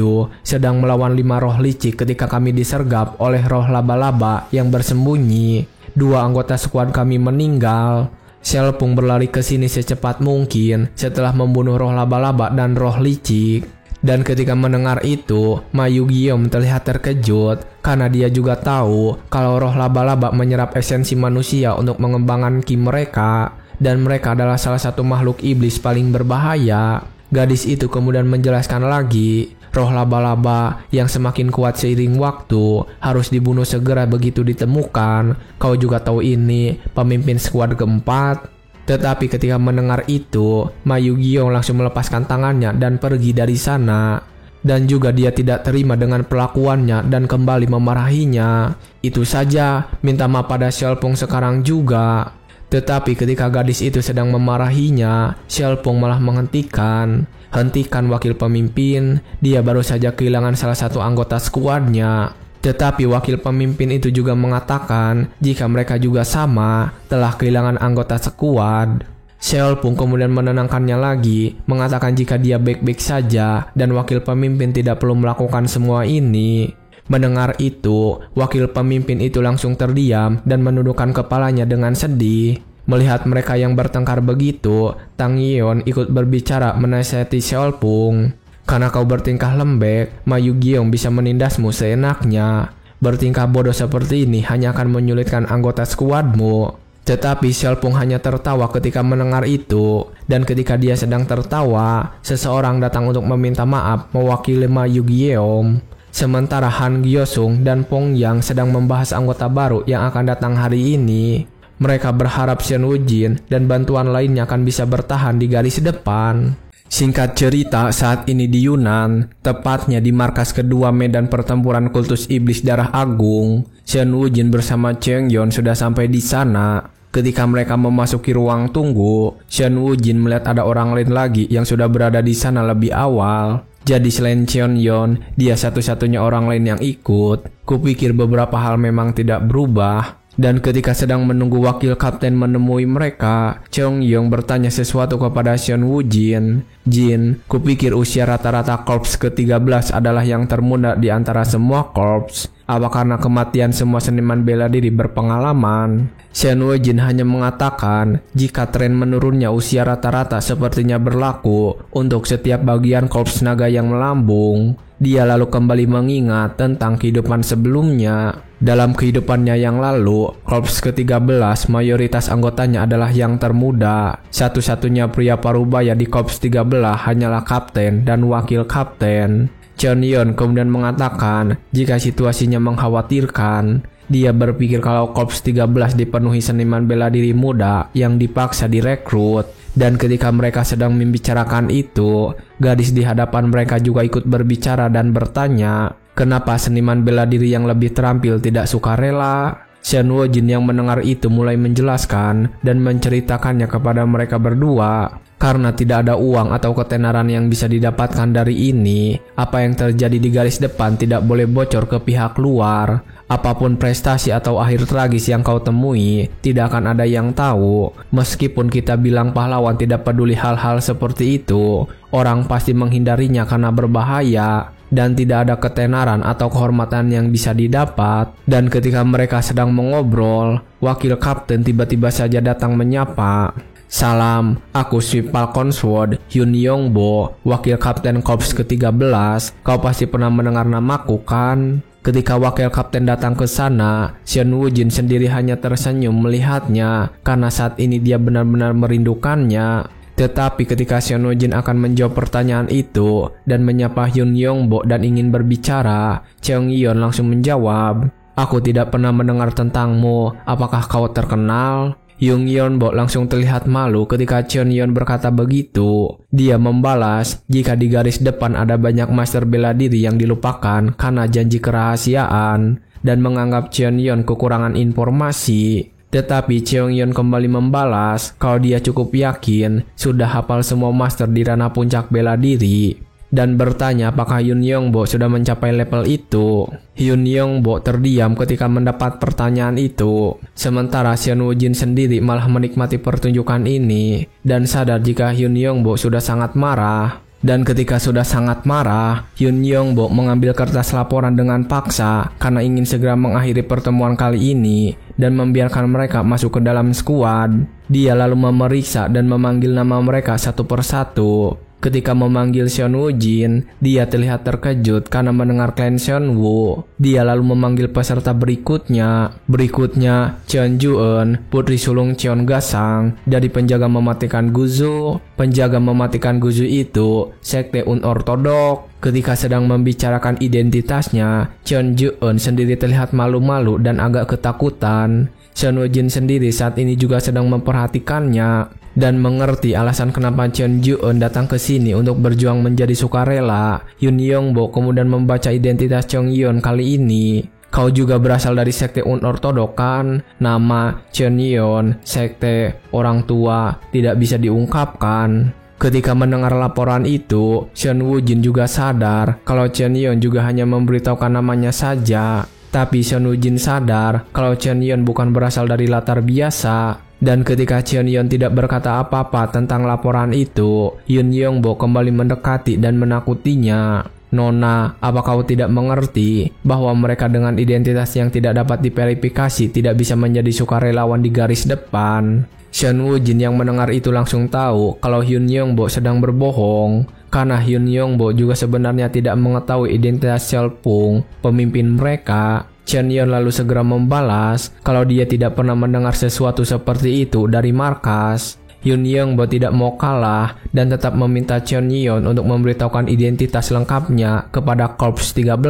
sedang melawan 5 roh licik ketika kami disergap oleh roh laba-laba yang bersembunyi. 2 anggota skuad kami meninggal. Shelpung berlari ke sini secepat mungkin setelah membunuh roh laba-laba dan roh licik. Dan ketika mendengar itu, Ma Yu-gi-oh terlihat terkejut karena dia juga tahu kalau roh laba-laba menyerap esensi manusia untuk mengembangkan ki mereka, dan mereka adalah salah satu makhluk iblis paling berbahaya. Gadis itu kemudian menjelaskan lagi, roh laba-laba yang semakin kuat seiring waktu harus dibunuh segera begitu ditemukan. Kau juga tahu ini, pemimpin skuad keempat. Tetapi ketika mendengar itu, Ma Yu-gi-oh langsung melepaskan tangannya dan pergi dari sana. Dan juga dia tidak terima dengan perlakuannya dan kembali memarahinya. Itu saja, minta maaf pada Xiaopeng sekarang juga. Tetapi ketika gadis itu sedang memarahinya, Xiaopeng malah hentikan wakil pemimpin. Dia baru saja kehilangan salah satu anggota skuadnya. Tetapi wakil pemimpin itu juga mengatakan jika mereka juga sama telah kehilangan anggota skuad. Xiaopeng kemudian menenangkannya lagi, mengatakan jika dia baik-baik saja dan wakil pemimpin tidak perlu melakukan semua ini. Mendengar itu, wakil pemimpin itu langsung terdiam dan menundukkan kepalanya dengan sedih. Melihat mereka yang bertengkar begitu, Tang Yeon ikut berbicara menasihati Xiaopeng. Karena kau bertingkah lembek, Ma Yu-gi-oh bisa menindasmu seenaknya. Bertingkah bodoh seperti ini hanya akan menyulitkan anggota skuadmu. Tetapi Xiaopeng hanya tertawa ketika mendengar itu. Dan ketika dia sedang tertawa, seseorang datang untuk meminta maaf mewakili Ma Yu-gi-oh. Sementara Han Gyosung dan Pong Yang sedang membahas anggota baru yang akan datang hari ini. Mereka berharap Shen Wujin dan bantuan lainnya akan bisa bertahan di garis depan. Singkat cerita, saat ini di Yunan, tepatnya di markas kedua medan pertempuran kultus iblis darah agung, Shen Wujin bersama Cheng Yon sudah sampai di sana. Ketika mereka memasuki ruang tunggu, Shen Wujin melihat ada orang lain lagi yang sudah berada di sana lebih awal. Jadi selain Cheng Yon, dia satu-satunya orang lain yang ikut. Kupikir beberapa hal memang tidak berubah. Dan ketika sedang menunggu wakil kapten menemui mereka, Cheng Yong bertanya sesuatu kepada Shen Wujin. Jin, kupikir usia rata-rata korps ke-13 adalah yang termuda di antara semua korps. Apa karena kematian semua seniman bela diri berpengalaman? Shen Wujin hanya mengatakan jika tren menurunnya usia rata-rata sepertinya berlaku untuk setiap bagian korps naga yang melambung. Dia lalu kembali mengingat tentang kehidupan sebelumnya. Dalam kehidupannya yang lalu, korps ke-13 mayoritas anggotanya adalah yang termuda. Satu-satunya pria parubaya di korps 13 hanyalah kapten dan wakil kapten. Cheng Yon kemudian mengatakan jika situasinya mengkhawatirkan. Dia berpikir kalau korps 13 dipenuhi seniman bela diri muda yang dipaksa direkrut. Dan ketika mereka sedang membicarakan itu, gadis di hadapan mereka juga ikut berbicara dan bertanya, kenapa seniman bela diri yang lebih terampil tidak sukarela? Shen Wujin yang mendengar itu mulai menjelaskan dan menceritakannya kepada mereka berdua. Karena tidak ada uang atau ketenaran yang bisa didapatkan dari ini, apa yang terjadi di garis depan tidak boleh bocor ke pihak luar. Apapun prestasi atau akhir tragis yang kau temui, tidak akan ada yang tahu. Meskipun kita bilang pahlawan tidak peduli hal-hal seperti itu, orang pasti menghindarinya karena berbahaya. Dan tidak ada ketenaran atau kehormatan yang bisa didapat. Dan ketika mereka sedang mengobrol, wakil kapten tiba-tiba saja datang menyapa. Salam, aku Sweep Falcon Sword, Hyun Yongbo, wakil kapten korps ke-13. Kau pasti pernah mendengar namaku kan? Ketika wakil kapten datang ke sana, Shen Wujin sendiri hanya tersenyum melihatnya karena saat ini dia benar-benar merindukannya. Tetapi ketika Shen Wujin akan menjawab pertanyaan itu dan menyapa Hyun Yongbo dan ingin berbicara, Cheng Yon langsung menjawab, aku tidak pernah mendengar tentangmu, apakah kau terkenal? Hyun Yongbo langsung terlihat malu ketika Cheng Yon berkata begitu. Dia membalas jika di garis depan ada banyak master bela diri yang dilupakan karena janji kerahasiaan dan menganggap Cheng Yon kekurangan informasi. Tetapi Cheng Yon kembali membalas kalau dia cukup yakin sudah hafal semua master di ranah puncak bela diri. Dan bertanya apakah Hyun Yongbo sudah mencapai level itu. Hyun Yongbo terdiam ketika mendapat pertanyaan itu. Sementara Shen Wujin sendiri malah menikmati pertunjukan ini dan sadar jika Hyun Yongbo sudah sangat marah. Dan ketika sudah sangat marah, Hyun Yongbo mengambil kertas laporan dengan paksa karena ingin segera mengakhiri pertemuan kali ini dan membiarkan mereka masuk ke dalam skuad. Dia lalu memeriksa dan memanggil nama mereka satu persatu. Ketika memanggil Seon Woo-jin, dia terlihat terkejut karena mendengar klan Seon Woo. Dia lalu memanggil peserta berikutnya. Berikutnya, Cheon Ju-eun, putri sulung Cheon Ga-sang, dari penjaga mematikan Guzu. Penjaga mematikan Guzu itu sekte unortodok. Ketika sedang membicarakan identitasnya, Cheon Ju-eun sendiri terlihat malu-malu dan agak ketakutan. Seon Woo-jin sendiri saat ini juga sedang memperhatikannya dan mengerti alasan kenapa Cheon Ju-eun datang ke sini untuk berjuang menjadi sukarela. Yoon Yong-bo kemudian membaca identitas Cheon Yeon kali ini. Kau juga berasal dari sekte unortodok kan? Nama Cheon Yeon, sekte orang tua, tidak bisa diungkapkan. Ketika mendengar laporan itu, Seon Woo-jin juga sadar kalau Cheon Yeon juga hanya memberitahukan namanya saja. Tapi Seon Woo-jin sadar kalau Cheon Yeon bukan berasal dari latar biasa. Dan ketika Cheon Yeon tidak berkata apa-apa tentang laporan itu, Yoon Yong-bo kembali mendekati dan menakutinya. Nona, apa kau tidak mengerti bahwa mereka dengan identitas yang tidak dapat diverifikasi tidak bisa menjadi sukarelawan di garis depan? Seon Woo-jin yang mendengar itu langsung tahu kalau Yoon Yong-bo sedang berbohong. Karena Yoon Yong-bo juga sebenarnya tidak mengetahui identitas Seolpung, pemimpin mereka. Cheon Yeon lalu segera membalas kalau dia tidak pernah mendengar sesuatu seperti itu dari markas. Yoon Yong-bo tidak mau kalah dan tetap meminta Cheon Yeon untuk memberitahukan identitas lengkapnya kepada Korps 13.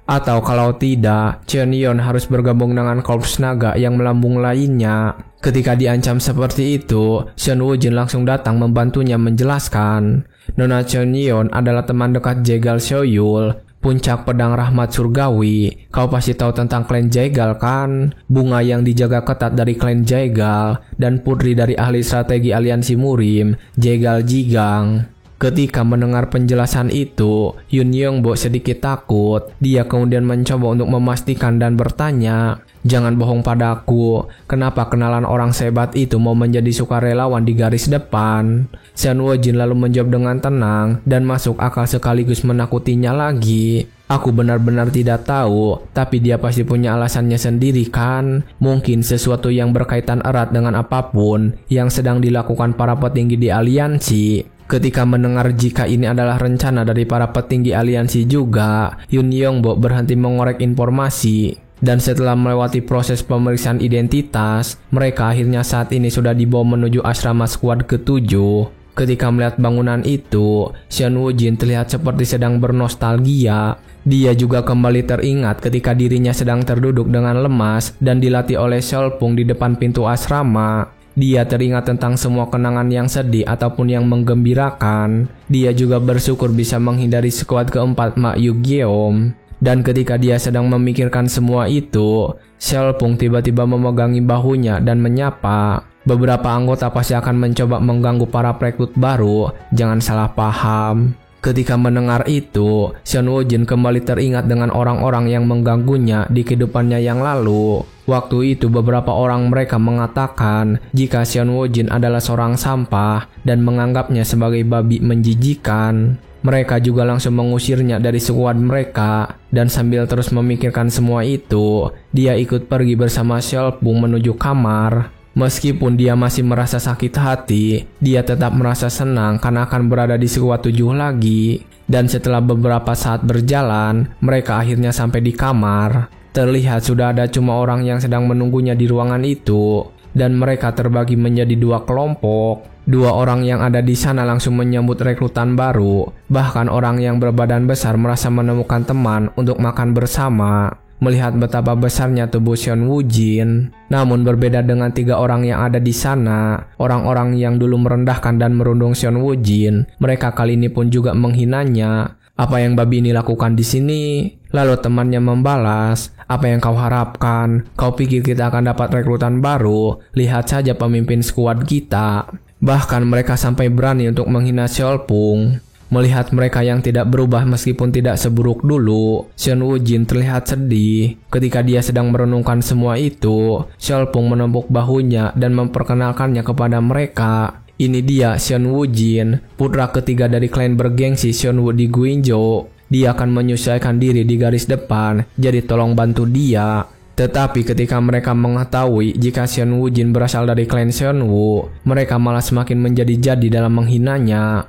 Atau kalau tidak, Cheon Yeon harus bergabung dengan Korps Naga yang melambung lainnya. Ketika diancam seperti itu, Seon Woo-jin langsung datang membantunya menjelaskan. Nona Cheon Yeon adalah teman dekat Jegal Seoyul, puncak pedang rahmat surgawi. Kau pasti tahu tentang klan Jegal kan? Bunga yang dijaga ketat dari klan Jegal dan putri dari ahli strategi aliansi Murim, Jegal Jigang. Ketika mendengar penjelasan itu, Yoon Yong-bo sedikit takut. Dia kemudian mencoba untuk memastikan dan bertanya, "Jangan bohong padaku, kenapa kenalan orang sehebat itu mau menjadi sukarelawan di garis depan?" Seon Woo-jin lalu menjawab dengan tenang dan masuk akal sekaligus menakutinya lagi. "Aku benar-benar tidak tahu, tapi dia pasti punya alasannya sendiri kan? Mungkin sesuatu yang berkaitan erat dengan apapun yang sedang dilakukan para petinggi di aliansi." Ketika mendengar jika ini adalah rencana dari para petinggi aliansi juga, Yoon Yong-bo berhenti mengorek informasi. Dan setelah melewati proses pemeriksaan identitas, mereka akhirnya saat ini sudah dibawa menuju asrama skuad ke-7. Ketika melihat bangunan itu, Seon Woo-jin terlihat seperti sedang bernostalgia. Dia juga kembali teringat ketika dirinya sedang terduduk dengan lemas dan dilatih oleh Seolpung di depan pintu asrama. Dia teringat tentang semua kenangan yang sedih ataupun yang menggembirakan. Dia juga bersyukur bisa menghindari skuad keempat Mak Yu-gyeom. Dan ketika dia sedang memikirkan semua itu, Seolpung tiba-tiba memegangi bahunya dan menyapa. Beberapa anggota pasti akan mencoba mengganggu para perekrut baru, jangan salah paham. Ketika mendengar itu, Seon Woo-jin kembali teringat dengan orang-orang yang mengganggunya di kehidupannya yang lalu. Waktu itu beberapa orang mereka mengatakan jika Seon Woo-jin adalah seorang sampah dan menganggapnya sebagai babi menjijikan. Mereka juga langsung mengusirnya dari skuad mereka, dan sambil terus memikirkan semua itu, dia ikut pergi bersama Seolpung menuju kamar. Meskipun dia masih merasa sakit hati, dia tetap merasa senang karena akan berada di skuad 7 lagi. Dan setelah beberapa saat berjalan, mereka akhirnya sampai di kamar. Terlihat sudah ada cuma orang yang sedang menunggunya di ruangan itu, dan mereka terbagi menjadi 2 kelompok. 2 orang yang ada di sana langsung menyambut rekrutan baru. Bahkan orang yang berbadan besar merasa menemukan teman untuk makan bersama. Melihat betapa besarnya tubuh Seon Woo-jin. Namun berbeda dengan 3 orang yang ada di sana, orang-orang yang dulu merendahkan dan merundung Seon Woo-jin, mereka kali ini pun juga menghinanya. "Apa yang babi ini lakukan di sini?" Lalu temannya membalas, "Apa yang kau harapkan? Kau pikir kita akan dapat rekrutan baru? Lihat saja pemimpin skuad kita." Bahkan mereka sampai berani untuk menghina Seolpung. Melihat mereka yang tidak berubah meskipun tidak seburuk dulu, Seon Woo-jin terlihat sedih. Ketika dia sedang merenungkan semua itu, Seolpung menepuk bahunya dan memperkenalkannya kepada mereka. Ini dia Seon Woo-jin, putra ketiga dari klan bergengsi Seon Woo di Guinjo. Dia akan menyesuaikan diri di garis depan, jadi tolong bantu dia. Tetapi ketika mereka mengetahui jika Shen Wujin berasal dari klan Shenwu, mereka malah semakin menjadi-jadi dalam menghinanya.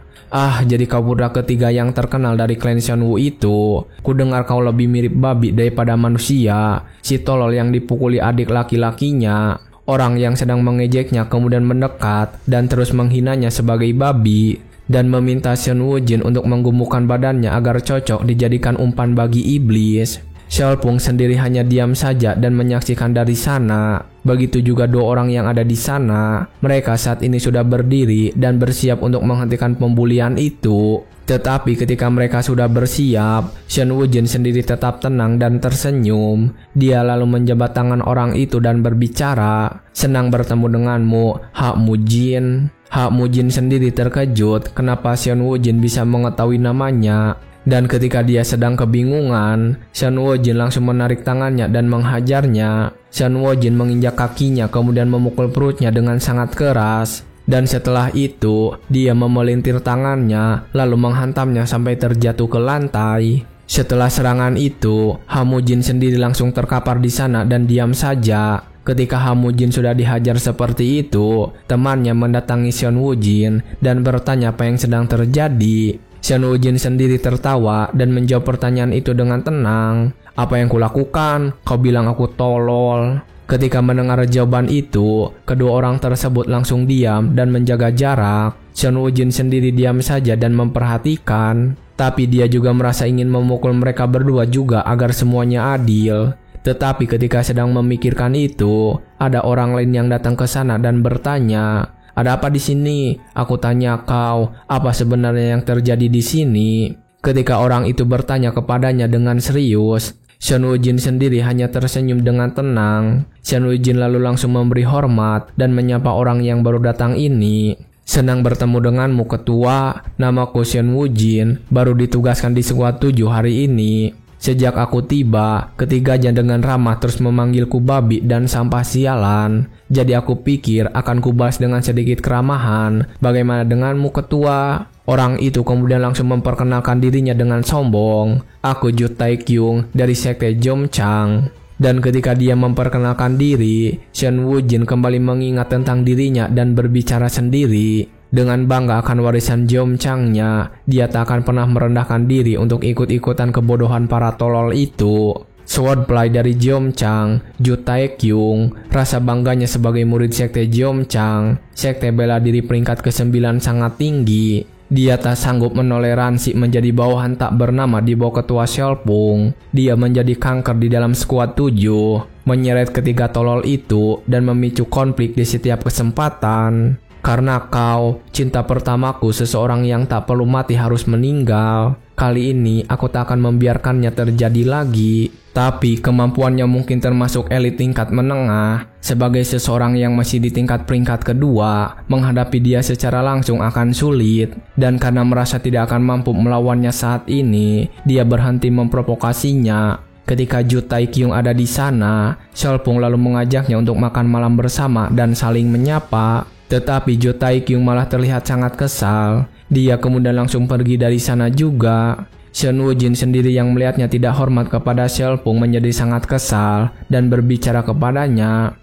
Jadi kau budak ketiga yang terkenal dari klan Shenwu itu. Kudengar kau lebih mirip babi daripada manusia. Si tolol yang dipukuli adik laki-lakinya. Orang yang sedang mengejeknya kemudian mendekat dan terus menghinanya sebagai babi. Dan meminta Shen Wujin untuk menggumukkan badannya agar cocok dijadikan umpan bagi iblis. Xiaopung sendiri hanya diam saja dan menyaksikan dari sana. Begitu juga dua orang yang ada di sana. Mereka saat ini sudah berdiri dan bersiap untuk menghentikan pembulian itu. Tetapi ketika mereka sudah bersiap, Shen Wujin sendiri tetap tenang dan tersenyum. Dia lalu menjabat tangan orang itu dan berbicara, "Senang bertemu denganmu, Hak Mujin." Hak Mujin sendiri terkejut kenapa Shen Wujin bisa mengetahui namanya. Dan ketika dia sedang kebingungan, Shen Wujin langsung menarik tangannya dan menghajarnya. Shen Wujin menginjak kakinya kemudian memukul perutnya dengan sangat keras. Dan setelah itu, dia memelintir tangannya lalu menghantamnya sampai terjatuh ke lantai. Setelah serangan itu, Hamujin sendiri langsung terkapar di sana dan diam saja. Ketika Hamujin sudah dihajar seperti itu, temannya mendatangi Shen Wujin dan bertanya apa yang sedang terjadi. Shen Wujin sendiri tertawa dan menjawab pertanyaan itu dengan tenang. "Apa yang kulakukan? Kau bilang aku tolol." Ketika mendengar jawaban itu, kedua orang tersebut langsung diam dan menjaga jarak. Shen Wujin sendiri diam saja dan memperhatikan. Tapi dia juga merasa ingin memukul mereka berdua juga agar semuanya adil. Tetapi ketika sedang memikirkan itu, ada orang lain yang datang ke sana dan bertanya, "Ada apa di sini?" "Aku tanya kau, apa sebenarnya yang terjadi di sini?" Ketika orang itu bertanya kepadanya dengan serius, Shen Wujin sendiri hanya tersenyum dengan tenang. Shen Wujin lalu langsung memberi hormat dan menyapa orang yang baru datang ini. "Senang bertemu denganmu, ketua. Namaku Shen Wujin, baru ditugaskan di Squad 7 hari ini. Sejak aku tiba, ketiganya dengan ramah terus memanggilku babi dan sampah sialan. Jadi aku pikir akan kubalas dengan sedikit keramahan. Bagaimana denganmu, ketua?" Orang itu kemudian langsung memperkenalkan dirinya dengan sombong. "Aku Ju Taikyung dari sekte Jomchang." Dan ketika dia memperkenalkan diri, Shen Wujin kembali mengingat tentang dirinya dan berbicara sendiri. Dengan bangga akan warisan Jomchangnya, dia tak akan pernah merendahkan diri untuk ikut-ikutan kebodohan para tolol itu. Swordplay dari Jomchang, Ju Taikyung, rasa bangganya sebagai murid sekte Jomchang, sekte bela diri peringkat ke-9 sangat tinggi. Dia tak sanggup menoleransi menjadi bawahan tak bernama di bawah ketua Xiaopung. Dia menjadi kanker di dalam Squad 7, menyeret ketiga tolol itu dan memicu konflik di setiap kesempatan. "Karena kau, cinta pertamaku, seseorang yang tak perlu mati harus meninggal. Kali ini aku tak akan membiarkannya terjadi lagi." Tapi kemampuannya mungkin termasuk elit tingkat menengah. Sebagai seseorang yang masih di tingkat peringkat kedua, menghadapi dia secara langsung akan sulit. Dan karena merasa tidak akan mampu melawannya saat ini, dia berhenti memprovokasinya. Ketika Ju Taikyung ada di sana, Xiaopung lalu mengajaknya untuk makan malam bersama dan saling menyapa. Tetapi Ju Taikyung malah terlihat sangat kesal. Dia kemudian langsung pergi dari sana juga. Shen Wujin sendiri yang melihatnya tidak hormat kepada Xiaopung menjadi sangat kesal dan berbicara kepadanya,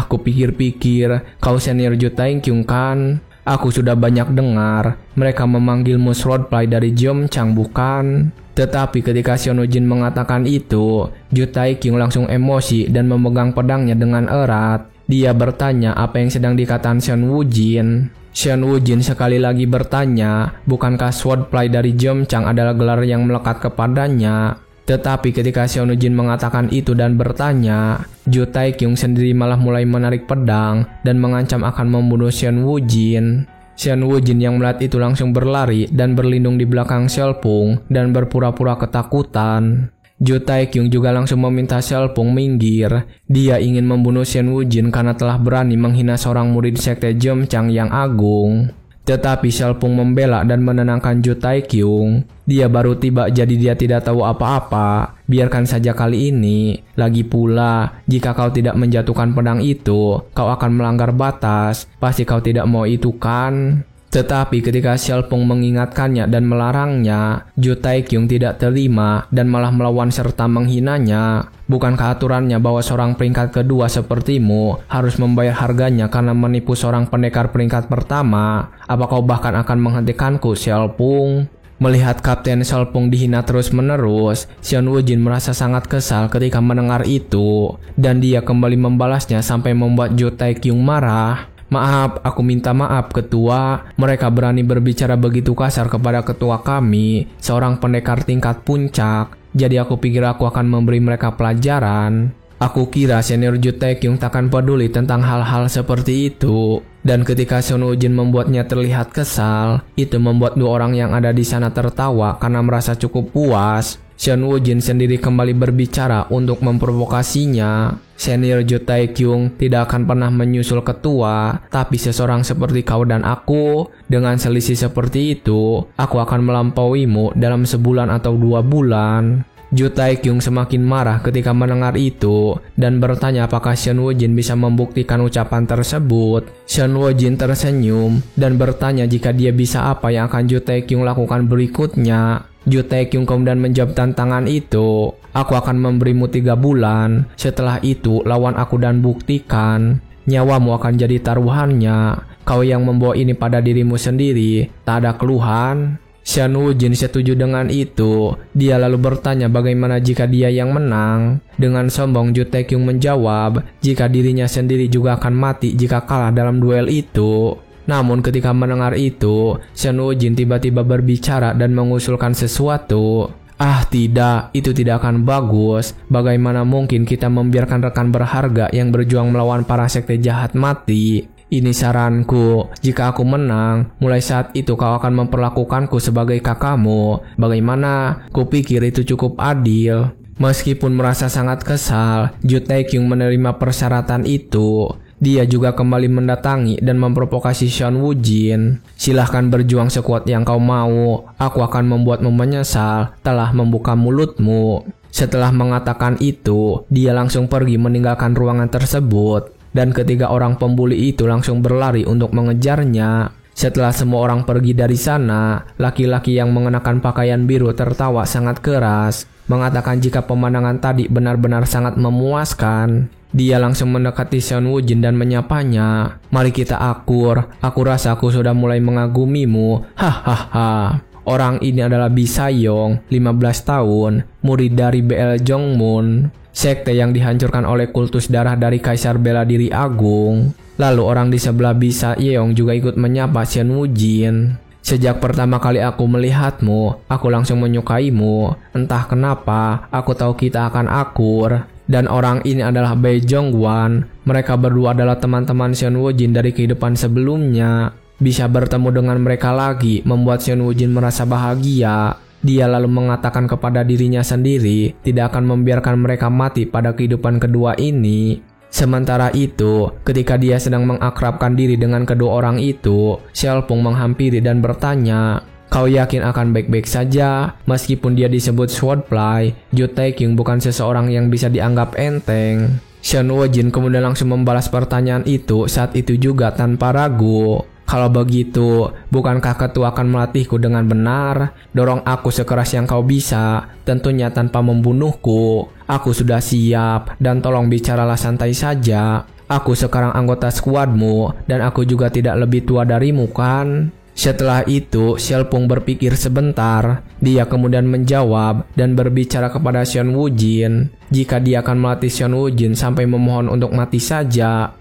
"Kupikir-pikir kau senior Ju Taikyung kan? Aku sudah banyak dengar mereka memanggilmu Swordplay dari Jomchang, bukan?" Tetapi ketika Shen Wujin mengatakan itu, Ju Taikyung langsung emosi dan memegang pedangnya dengan erat. Dia bertanya apa yang sedang dikatakan Shen Wujin. Shen Wujin sekali lagi bertanya, bukankah Swordplay dari Jomchang adalah gelar yang melekat kepadanya? Tetapi ketika Shen Wujin mengatakan itu dan bertanya, Ju Taikyung sendiri malah mulai menarik pedang dan mengancam akan membunuh Shen Wujin. Shen Wujin yang melihat itu langsung berlari dan berlindung di belakang Xiaopung dan berpura-pura ketakutan. Ju Taikyung juga langsung meminta Xiaopung minggir. Dia ingin membunuh Shen Wujin karena telah berani menghina seorang murid sekte Jomchang yang agung. Tetapi Xiaopung membela dan menenangkan Ju Taikyung. Dia baru tiba jadi dia tidak tahu apa-apa. Biarkan saja kali ini. Lagi pula, jika kau tidak menjatuhkan pedang itu, kau akan melanggar batas. Pasti kau tidak mau itu kan? Tetapi ketika Xiaopeng mengingatkannya dan melarangnya, Zhu Taiqiong tidak terima dan malah melawan serta menghinanya. Bukankah aturannya bahwa seorang peringkat kedua sepertimu harus membayar harganya karena menipu seorang pendekar peringkat pertama? Apa kau bahkan akan menghentikanku, Xiaopeng? Melihat Kapten Xiaopeng dihina terus-menerus, Xian Wujin merasa sangat kesal ketika mendengar itu, dan dia kembali membalasnya sampai membuat Zhu Taiqiong marah. Maaf, aku minta maaf ketua, mereka berani berbicara begitu kasar kepada ketua kami, seorang pendekar tingkat puncak, jadi aku pikir aku akan memberi mereka pelajaran. Aku kira senior Zhu Taiqiong takkan peduli tentang hal-hal seperti itu. Dan ketika Xian Wujin membuatnya terlihat kesal, itu membuat dua orang yang ada di sana tertawa karena merasa cukup puas. Xian Wujin sendiri kembali berbicara untuk memprovokasinya. Senior Zhu Taiqiong tidak akan pernah menyusul ketua, tapi seseorang seperti kau dan aku, dengan selisih seperti itu, aku akan melampauimu dalam sebulan atau 2 bulan. Zhu Taiqiong semakin marah ketika mendengar itu dan bertanya apakah Xian Wujin bisa membuktikan ucapan tersebut. Xian Wujin tersenyum dan bertanya jika dia bisa apa yang akan Zhu Taiqiong lakukan berikutnya. Zhu Taiqiong kemudian menjawab tantangan itu. Aku akan memberimu 3 bulan. Setelah itu lawan aku dan buktikan. Nyawamu akan jadi taruhannya. Kau yang membawa ini pada dirimu sendiri. Tak ada keluhan. Xian Wujin setuju dengan itu. Dia lalu bertanya bagaimana jika dia yang menang. Dengan sombong Zhu Taiqiong menjawab jika dirinya sendiri juga akan mati jika kalah dalam duel itu. Namun ketika mendengar itu, Xian Wujin tiba-tiba berbicara dan mengusulkan sesuatu. Ah tidak, itu tidak akan bagus. Bagaimana mungkin kita membiarkan rekan berharga yang berjuang melawan para sekte jahat mati? Ini saranku, jika aku menang, mulai saat itu kau akan memperlakukanku sebagai kakakmu. Bagaimana? Kupikir itu cukup adil. Meskipun merasa sangat kesal, Zhu Taiqiong menerima persyaratan itu. Dia juga kembali mendatangi dan memprovokasi Xian Wujin. Silahkan berjuang sekuat yang kau mau. Aku akan membuatmu menyesal telah membuka mulutmu. Setelah mengatakan itu, dia langsung pergi meninggalkan ruangan tersebut. Dan ketiga orang pembuli itu langsung berlari untuk mengejarnya. Setelah semua orang pergi dari sana, laki-laki yang mengenakan pakaian biru tertawa sangat keras, mengatakan jika pemandangan tadi benar-benar sangat memuaskan. Dia langsung mendekati Xian Wujin dan menyapanya. Mari kita akur, aku rasa aku sudah mulai mengagumimu. Hahaha. Orang ini adalah Bi Sayong, 15 tahun, murid dari BL Jongmun, sekte yang dihancurkan oleh kultus darah dari Kaisar Bela Diri Agung. Lalu orang di sebelah Bi Sayong juga ikut menyapa Xian Wujin. Sejak pertama kali aku melihatmu, aku langsung menyukaimu. Entah kenapa, aku tahu kita akan akur. Dan orang ini adalah Bai Zhongwan. Mereka berdua adalah teman-teman Xian Wujin dari kehidupan sebelumnya. Bisa bertemu dengan mereka lagi membuat Xian Wujin merasa bahagia. Dia lalu mengatakan kepada dirinya sendiri tidak akan membiarkan mereka mati pada kehidupan kedua ini. Sementara itu, ketika dia sedang mengakrabkan diri dengan kedua orang itu, Xiaopeng menghampiri dan bertanya, "Kau yakin akan baik-baik saja?" Meskipun dia disebut swordplay, Zhu Taiqiong bukan seseorang yang bisa dianggap enteng. Xian Wujin kemudian langsung membalas pertanyaan itu saat itu juga tanpa ragu. Kalau begitu, bukankah ketua akan melatihku dengan benar? Dorong aku sekeras yang kau bisa, tentunya tanpa membunuhku. Aku sudah siap, dan tolong bicaralah santai saja. Aku sekarang anggota skuadmu, dan aku juga tidak lebih tua darimu kan? Setelah itu, Xiaopeng berpikir sebentar. Dia kemudian menjawab dan berbicara kepada Xian Wujin. Jika dia akan melatih Xian Wujin sampai memohon untuk mati saja.